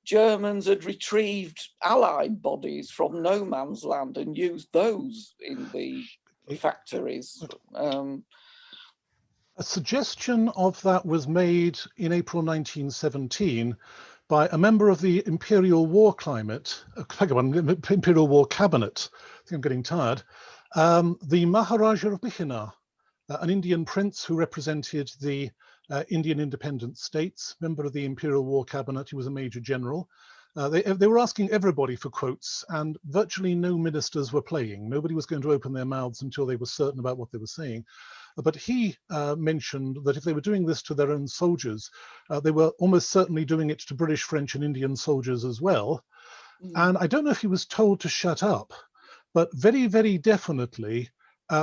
Germans had retrieved Allied bodies from no man's land and used those in the factories? A suggestion of that was made in April 1917 by a member of the Imperial War Imperial War Cabinet. I think I'm getting tired. The Maharaja of Bihar, an Indian prince who represented the Indian independent states, member of the Imperial War Cabinet. He was a major general. They were asking everybody for quotes, and virtually no ministers were playing. Nobody was going to open their mouths until they were certain about what they were saying. But he mentioned that if they were doing this to their own soldiers, they were almost certainly doing it to British, French, and Indian soldiers as well. And I don't know if he was told to shut up, but very, very definitely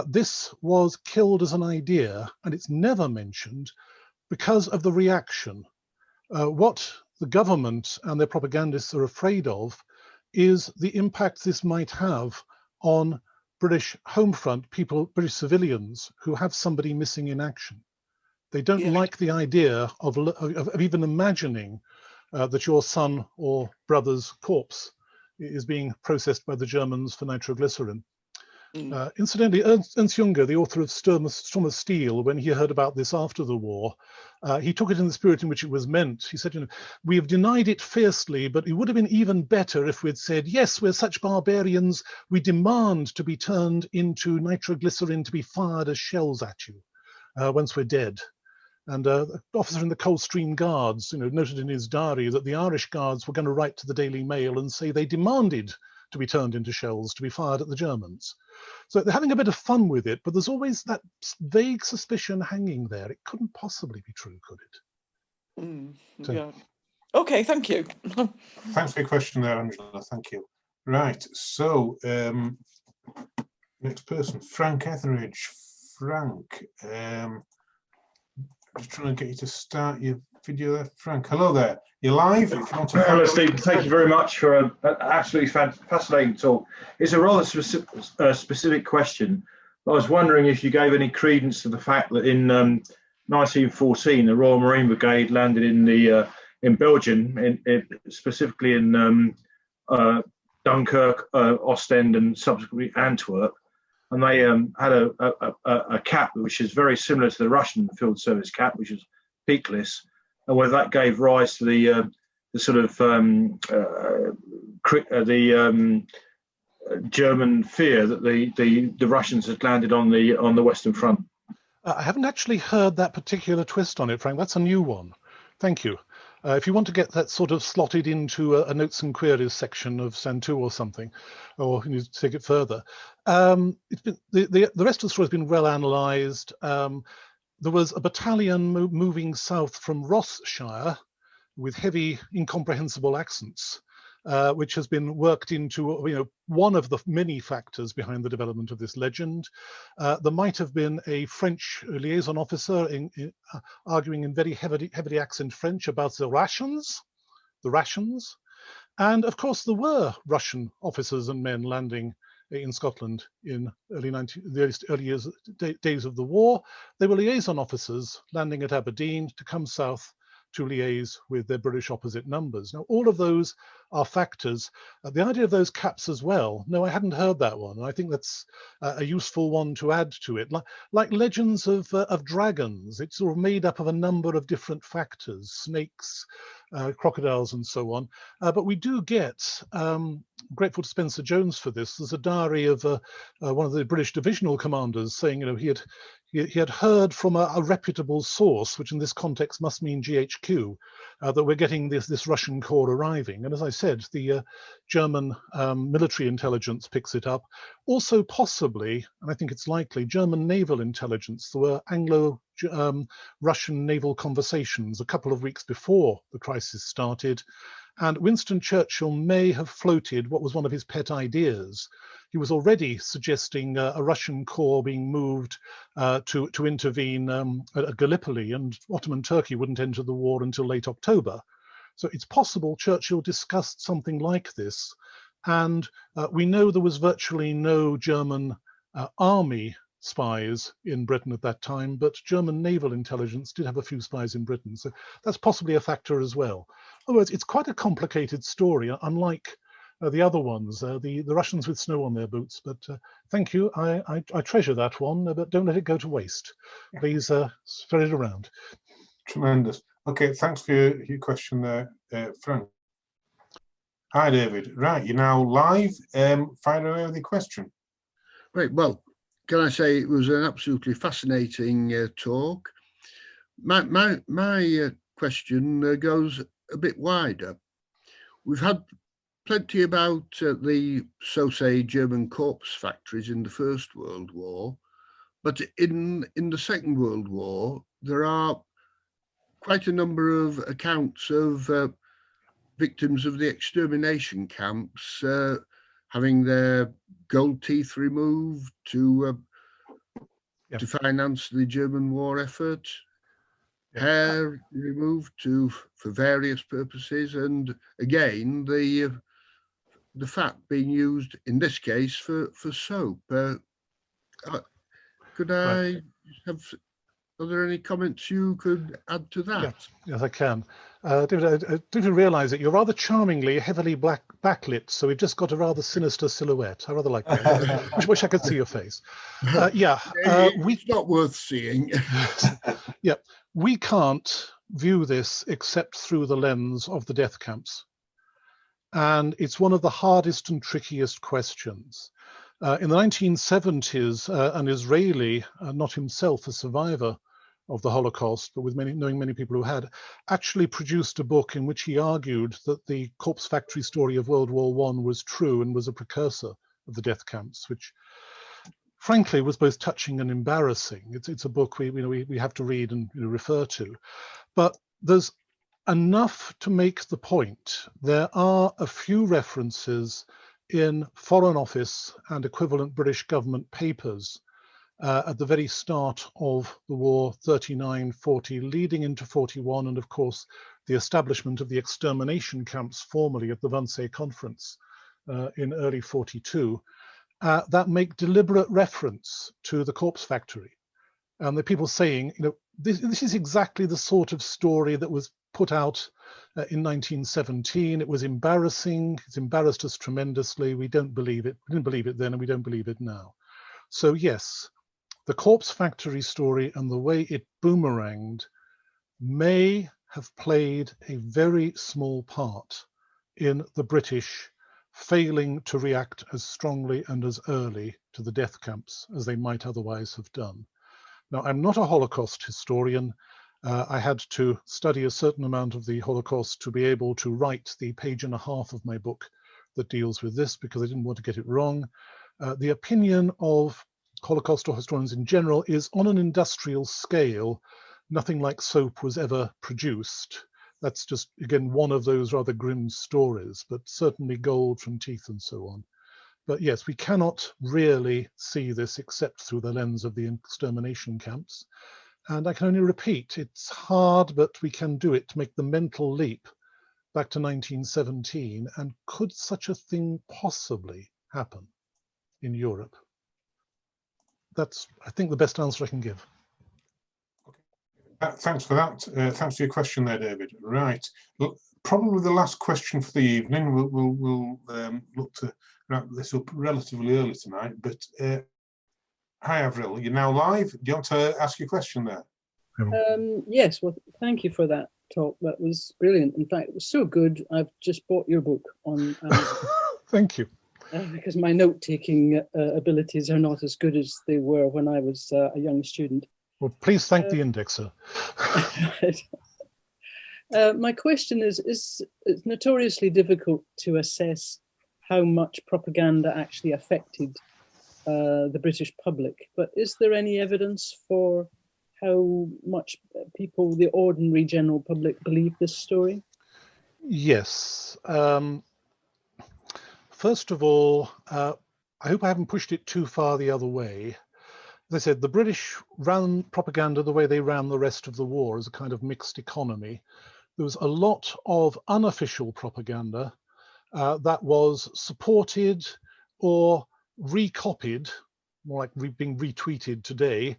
this was killed as an idea, and it's never mentioned because of the reaction. What the government and their propagandists are afraid of is the impact this might have on British home front people, British civilians who have somebody missing in action. They don't like the idea of even imagining that your son or brother's corpse is being processed by the Germans for nitroglycerin. Incidentally, Ernst Junger, the author of Storm of Steel, when he heard about this after the war, he took it in the spirit in which it was meant. He said, we have denied it fiercely, but it would have been even better if we'd said, yes, we're such barbarians, we demand to be turned into nitroglycerin to be fired as shells at you once we're dead. And an officer in the Coldstream Guards, noted in his diary that the Irish Guards were going to write to the Daily Mail and say they demanded to be turned into shells to be fired at the Germans. So they're having a bit of fun with it, but there's always that vague suspicion hanging there. It couldn't possibly be true, could it? Yeah. Okay, thank you. Thanks for your question there, Angela. Thank you. Right, so next person, Frank Etheridge. Frank, just trying to get you to start your video there. Frank, hello there. You're live. If you want to hello, Stephen. Thank you very much for an absolutely fascinating talk. It's a rather specific question. I was wondering if you gave any credence to the fact that in 1914, the Royal Marine Brigade landed in Belgium, specifically in Dunkirk, Ostend, and subsequently Antwerp. And they had a cap which is very similar to the Russian field service cap, which is peakless, and whether that gave rise to the sort of German fear that the Russians had landed on the Western Front. I haven't actually heard that particular twist on it, Frank. That's a new one. Thank you. If you want to get that sort of slotted into a notes and queries section of SAN2 or something, or you need to take it further, it's been the rest of the story has been well analysed. There was a battalion moving south from Ross-shire with heavy, incomprehensible accents, which has been worked into one of the many factors behind the development of this legend. There might have been a French liaison officer arguing in very heavily accent French about the rations, and of course there were Russian officers and men landing in Scotland in the early days of the war. They were liaison officers landing at Aberdeen to come south to liaise with their British opposite numbers. Now, all of those are factors. The idea of those caps as well, no, I hadn't heard that one. I think that's a useful one to add to it. Like legends of dragons, it's sort of made up of a number of different factors, snakes, crocodiles and so on. But we do get, grateful to Spencer Jones for this, there's a diary of one of the British divisional commanders saying, he had heard from a reputable source, which in this context must mean GHQ, that we're getting this Russian corps arriving. And as I said, the German military intelligence picks it up. Also possibly, and I think it's likely, German naval intelligence. There were Anglo-Russian naval conversations a couple of weeks before the crisis started. And Winston Churchill may have floated what was one of his pet ideas. He was already suggesting a Russian corps being moved to intervene at Gallipoli, and Ottoman Turkey wouldn't enter the war until late October. So it's possible Churchill discussed something like this. And we know there was virtually no German army spies in Britain at that time, but German naval intelligence did have a few spies in Britain. So that's possibly a factor as well. Otherwise, it's quite a complicated story, unlike the other ones, the Russians with snow on their boots. But thank you. I treasure that one, but don't let it go to waste. Please spread it around. Tremendous. Okay, thanks for your question there, Frank. Hi, David. Right, you're now live. Fire away with your question. Right, well, can I say it was an absolutely fascinating talk. My question goes a bit wider. We've had plenty about the, so say, German corpse factories in the First World War, but in the Second World War, there are quite a number of accounts of victims of the extermination camps having their gold teeth removed to finance the German war effort, hair removed for various purposes, and again the the fat being used in this case for soap. Could I have? Are there any comments you could add to that? Yes, I can. David, I didn't realise that you're rather charmingly heavily backlit, so we've just got a rather sinister silhouette. I rather like that. Wish I could see your face. It's not worth seeing. Yeah, we can't view this except through the lens of the death camps. And it's one of the hardest and trickiest questions. In the 1970s, an Israeli, not himself a survivor of the Holocaust, but with knowing many people who had, actually produced a book in which he argued that the corpse factory story of World War I was true and was a precursor of the death camps, which frankly was both touching and embarrassing. It's a book we have to read and refer to. But there's enough to make the point. There are a few references in Foreign Office and equivalent British government papers at the very start of the war, 39-40, leading into 41, and of course the establishment of the extermination camps formally at the Wannsee Conference in early 42, that make deliberate reference to the corpse factory. And the people saying, this is exactly the sort of story that was put out in 1917. It was embarrassing. It's embarrassed us tremendously. We don't believe it. We didn't believe it then, and we don't believe it now. So yes, the corpse factory story and the way it boomeranged may have played a very small part in the British failing to react as strongly and as early to the death camps as they might otherwise have done. Now, I'm not a Holocaust historian. I had to study a certain amount of the Holocaust to be able to write the page and a half of my book that deals with this, because I didn't want to get it wrong. The opinion of Holocaust historians in general is, on an industrial scale, nothing like soap was ever produced. That's just, again, one of those rather grim stories, but certainly gold from teeth and so on. But yes, we cannot really see this except through the lens of the extermination camps. And I can only repeat, it's hard, but we can do it to make the mental leap back to 1917. And could such a thing possibly happen in Europe? That's, I think, the best answer I can give. Thanks for that. Thanks for your question there, David. Right. Look, probably the last question for the evening. We'll look to wrap this up relatively early tonight. But hi, Avril. You're now live. Do you want to ask your question there? Yes. Well, thank you for that talk. That was brilliant. In fact, it was so good. I've just bought your book on Amazon. Thank you. Because my note-taking abilities are not as good as they were when I was a young student. Well, please thank the indexer. My question is it's notoriously difficult to assess how much propaganda actually affected the British public, but is there any evidence for how much people, the ordinary general public, believe this story? Yes. First of all, I hope I haven't pushed it too far the other way. As I said, the British ran propaganda the way they ran the rest of the war, as a kind of mixed economy. There was a lot of unofficial propaganda that was supported or recopied, more like being retweeted today,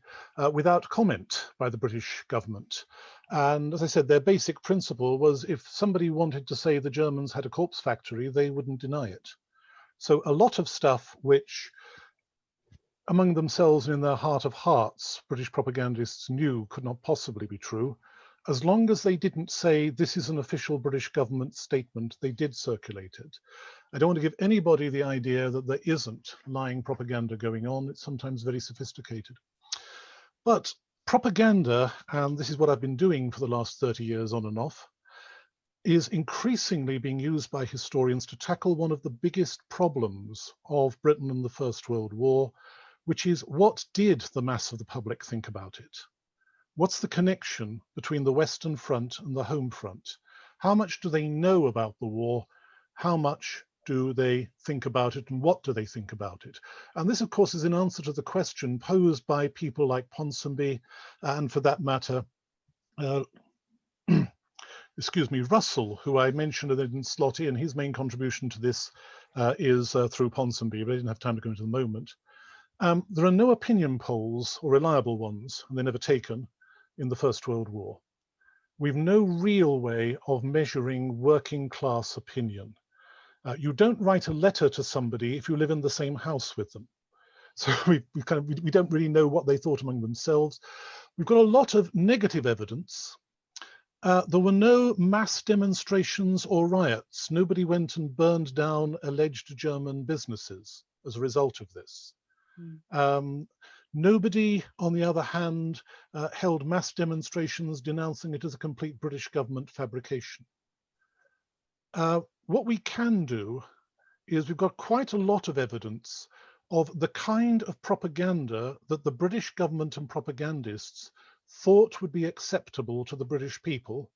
without comment by the British government. And as I said, their basic principle was, if somebody wanted to say the Germans had a corpse factory, they wouldn't deny it. So a lot of stuff which, among themselves and in their heart of hearts, British propagandists knew could not possibly be true, as long as they didn't say this is an official British government statement, they did circulate it. I don't want to give anybody the idea that there isn't lying propaganda going on. It's sometimes very sophisticated. But propaganda, and this is what I've been doing for the last 30 years on and off, is increasingly being used by historians to tackle one of the biggest problems of Britain in the First World War, which is, what did the mass of the public think about it? What's the connection between the Western Front and the Home Front? How much do they know about the war? How much do they think about it, and what do they think about it? And this, of course, is in answer to the question posed by people like Ponsonby, and for that matter, Russell, who I mentioned and didn't slot in. His main contribution to this is through Ponsonby, but I didn't have time to go into the moment. There are no opinion polls, or reliable ones, and they're never taken, in the First World War. We've no real way of measuring working class opinion. You don't write a letter to somebody if you live in the same house with them. So we don't really know what they thought among themselves. We've got a lot of negative evidence. There were no mass demonstrations or riots. Nobody went and burned down alleged German businesses as a result of this. Nobody, on the other hand, held mass demonstrations denouncing it as a complete British government fabrication. What we can do is we've got quite a lot of evidence of the kind of propaganda that the British government and propagandists thought would be acceptable to the British people.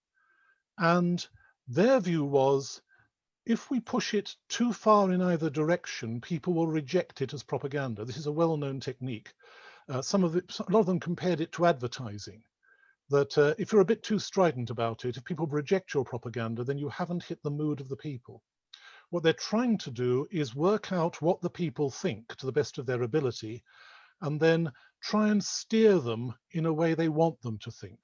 And their view was, if we push it too far in either direction, people will reject it as propaganda. This is a well-known technique. A lot of them compared it to advertising, that if you're a bit too strident about it, if people reject your propaganda, then you haven't hit the mood of the people. What they're trying to do is work out what the people think to the best of their ability, and then try and steer them in a way they want them to think,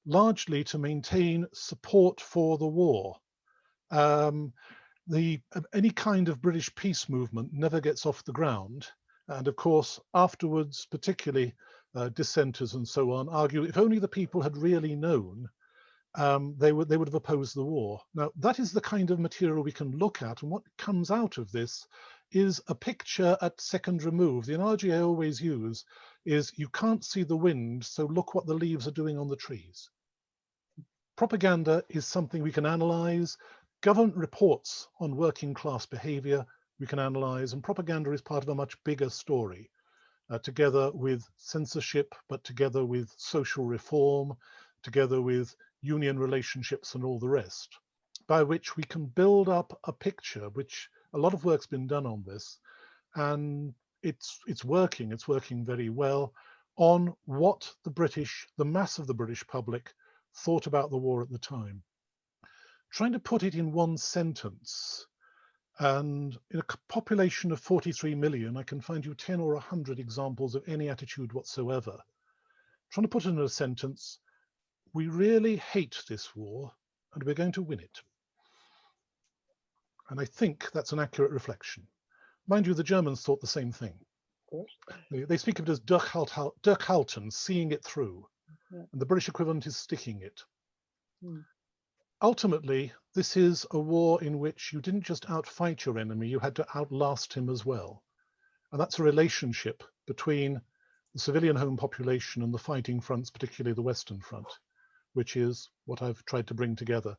largely to maintain support for the war. Any kind of British peace movement never gets off the ground. And of course, afterwards, particularly dissenters and so on, argue if only the people had really known, they would have opposed the war. Now, that is the kind of material we can look at, and what comes out of this is a picture at second remove. The analogy I always use is you can't see the wind, so look what the leaves are doing on the trees. Propaganda is something we can analyze. Government reports on working class behavior we can analyze, and propaganda is part of a much bigger story, together with censorship, but together with social reform, together with union relationships and all the rest, by which we can build up a picture, which a lot of work's been done on this, and it's working very well, on what the mass of the British public thought about the war at the time. Trying to put it in one sentence, and in a population of 43 million, I can find you 10 or 100 examples of any attitude whatsoever. Trying to put it in a sentence, we really hate this war and we're going to win it. And I think that's an accurate reflection. Mind you, the Germans thought the same thing. They speak of it as Durchhalten, seeing it through. Yeah. And the British equivalent is sticking it. Ultimately, this is a war in which you didn't just outfight your enemy, you had to outlast him as well. And that's a relationship between the civilian home population and the fighting fronts, particularly the Western Front, which is what I've tried to bring together.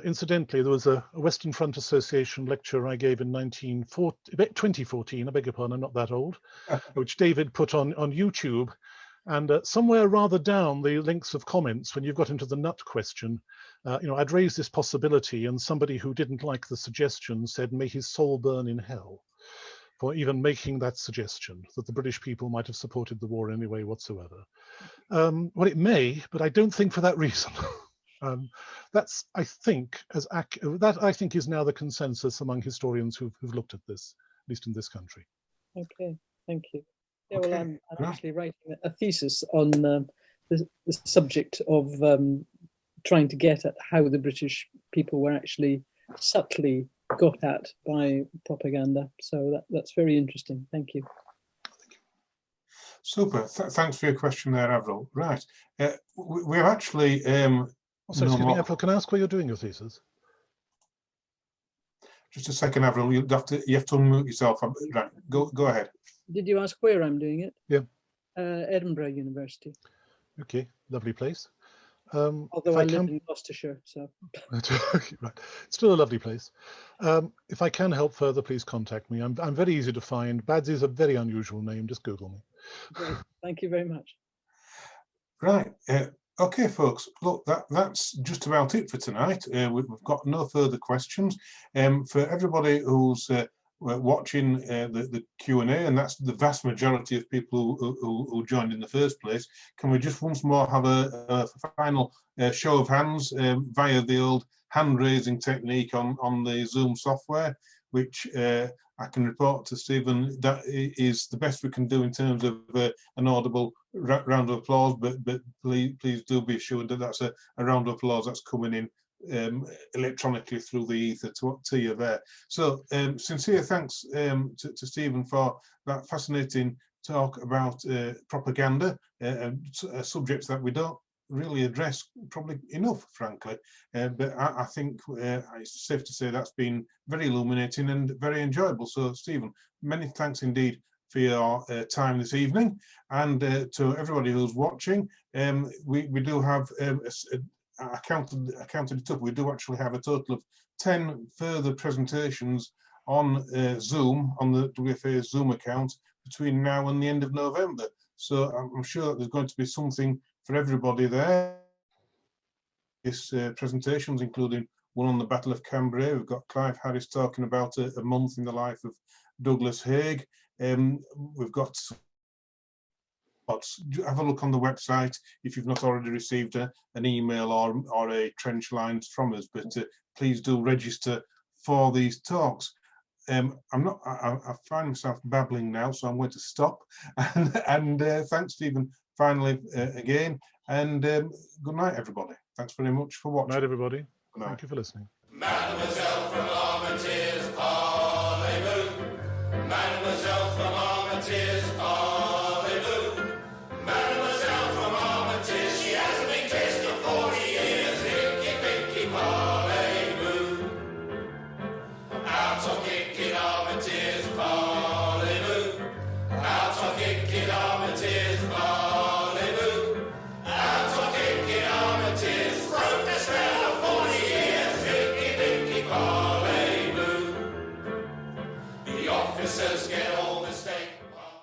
Incidentally, there was a Western Front Association lecture I gave in 2014, I beg your pardon, I'm not that old, which David put on YouTube. And somewhere rather down the links of comments, when you've got into the nut question, I'd raised this possibility, and somebody who didn't like the suggestion said, may his soul burn in hell, for even making that suggestion, that the British people might have supported the war in any way whatsoever. Well, it may, but I don't think for that reason. I think is now the consensus among historians who've looked at this, at least in this country. Okay, thank you. Yeah, well, I'm actually writing a thesis on the subject of trying to get at how the British people were actually subtly got at by propaganda. So that's very interesting. Thank you. Super. Thanks for your question there, Avril. Right. We're actually... sorry, excuse me, Avril, can I ask where you're doing your thesis? Just a second, Avril. You have to unmute yourself. Right. Go ahead. Did you ask where I'm doing it? Yeah. Edinburgh University. Okay, lovely place. Although I live in Gloucestershire, so. Right, still a lovely place. If I can help further, please contact me. I'm very easy to find. Badsey is a very unusual name. Just Google me. Great. Thank you very much. Right. Okay, folks. Look, that's just about it for tonight. We've got no further questions. For everybody who's watching the Q&A, and that's the vast majority of people who joined in the first place. Can we just once more have a final show of hands via the old hand-raising technique on the Zoom software, which I can report to Stephen that is the best we can do in terms of an audible round of applause, but please do be assured that that's a round of applause that's coming in electronically through the ether to you there. So sincere thanks to Stephen for that fascinating talk about propaganda, subjects that we don't really address probably enough, frankly, but I think it's safe to say that's been very illuminating and very enjoyable. So Stephen, many thanks indeed for your time this evening, and to everybody who's watching. We do have I counted it up. We do actually have a total of 10 further presentations on Zoom, on the WFA Zoom account, between now and the end of November. So I'm sure that there's going to be something for everybody there. This presentations, including one on the Battle of Cambrai. We've got Clive Harris talking about a month in the life of Douglas Haig. We've got, have a look on the website if you've not already received an email or a trench line from us, but please do register for these talks. I find myself babbling now, so I'm going to stop. And thanks, Stephen, finally again. And good night, everybody. Thanks very much for watching. Good night, everybody. Good night. Thank you for listening. Mademoiselle from Armentières, parlez-vous. Mademoiselle from Armentières, parlez-vous.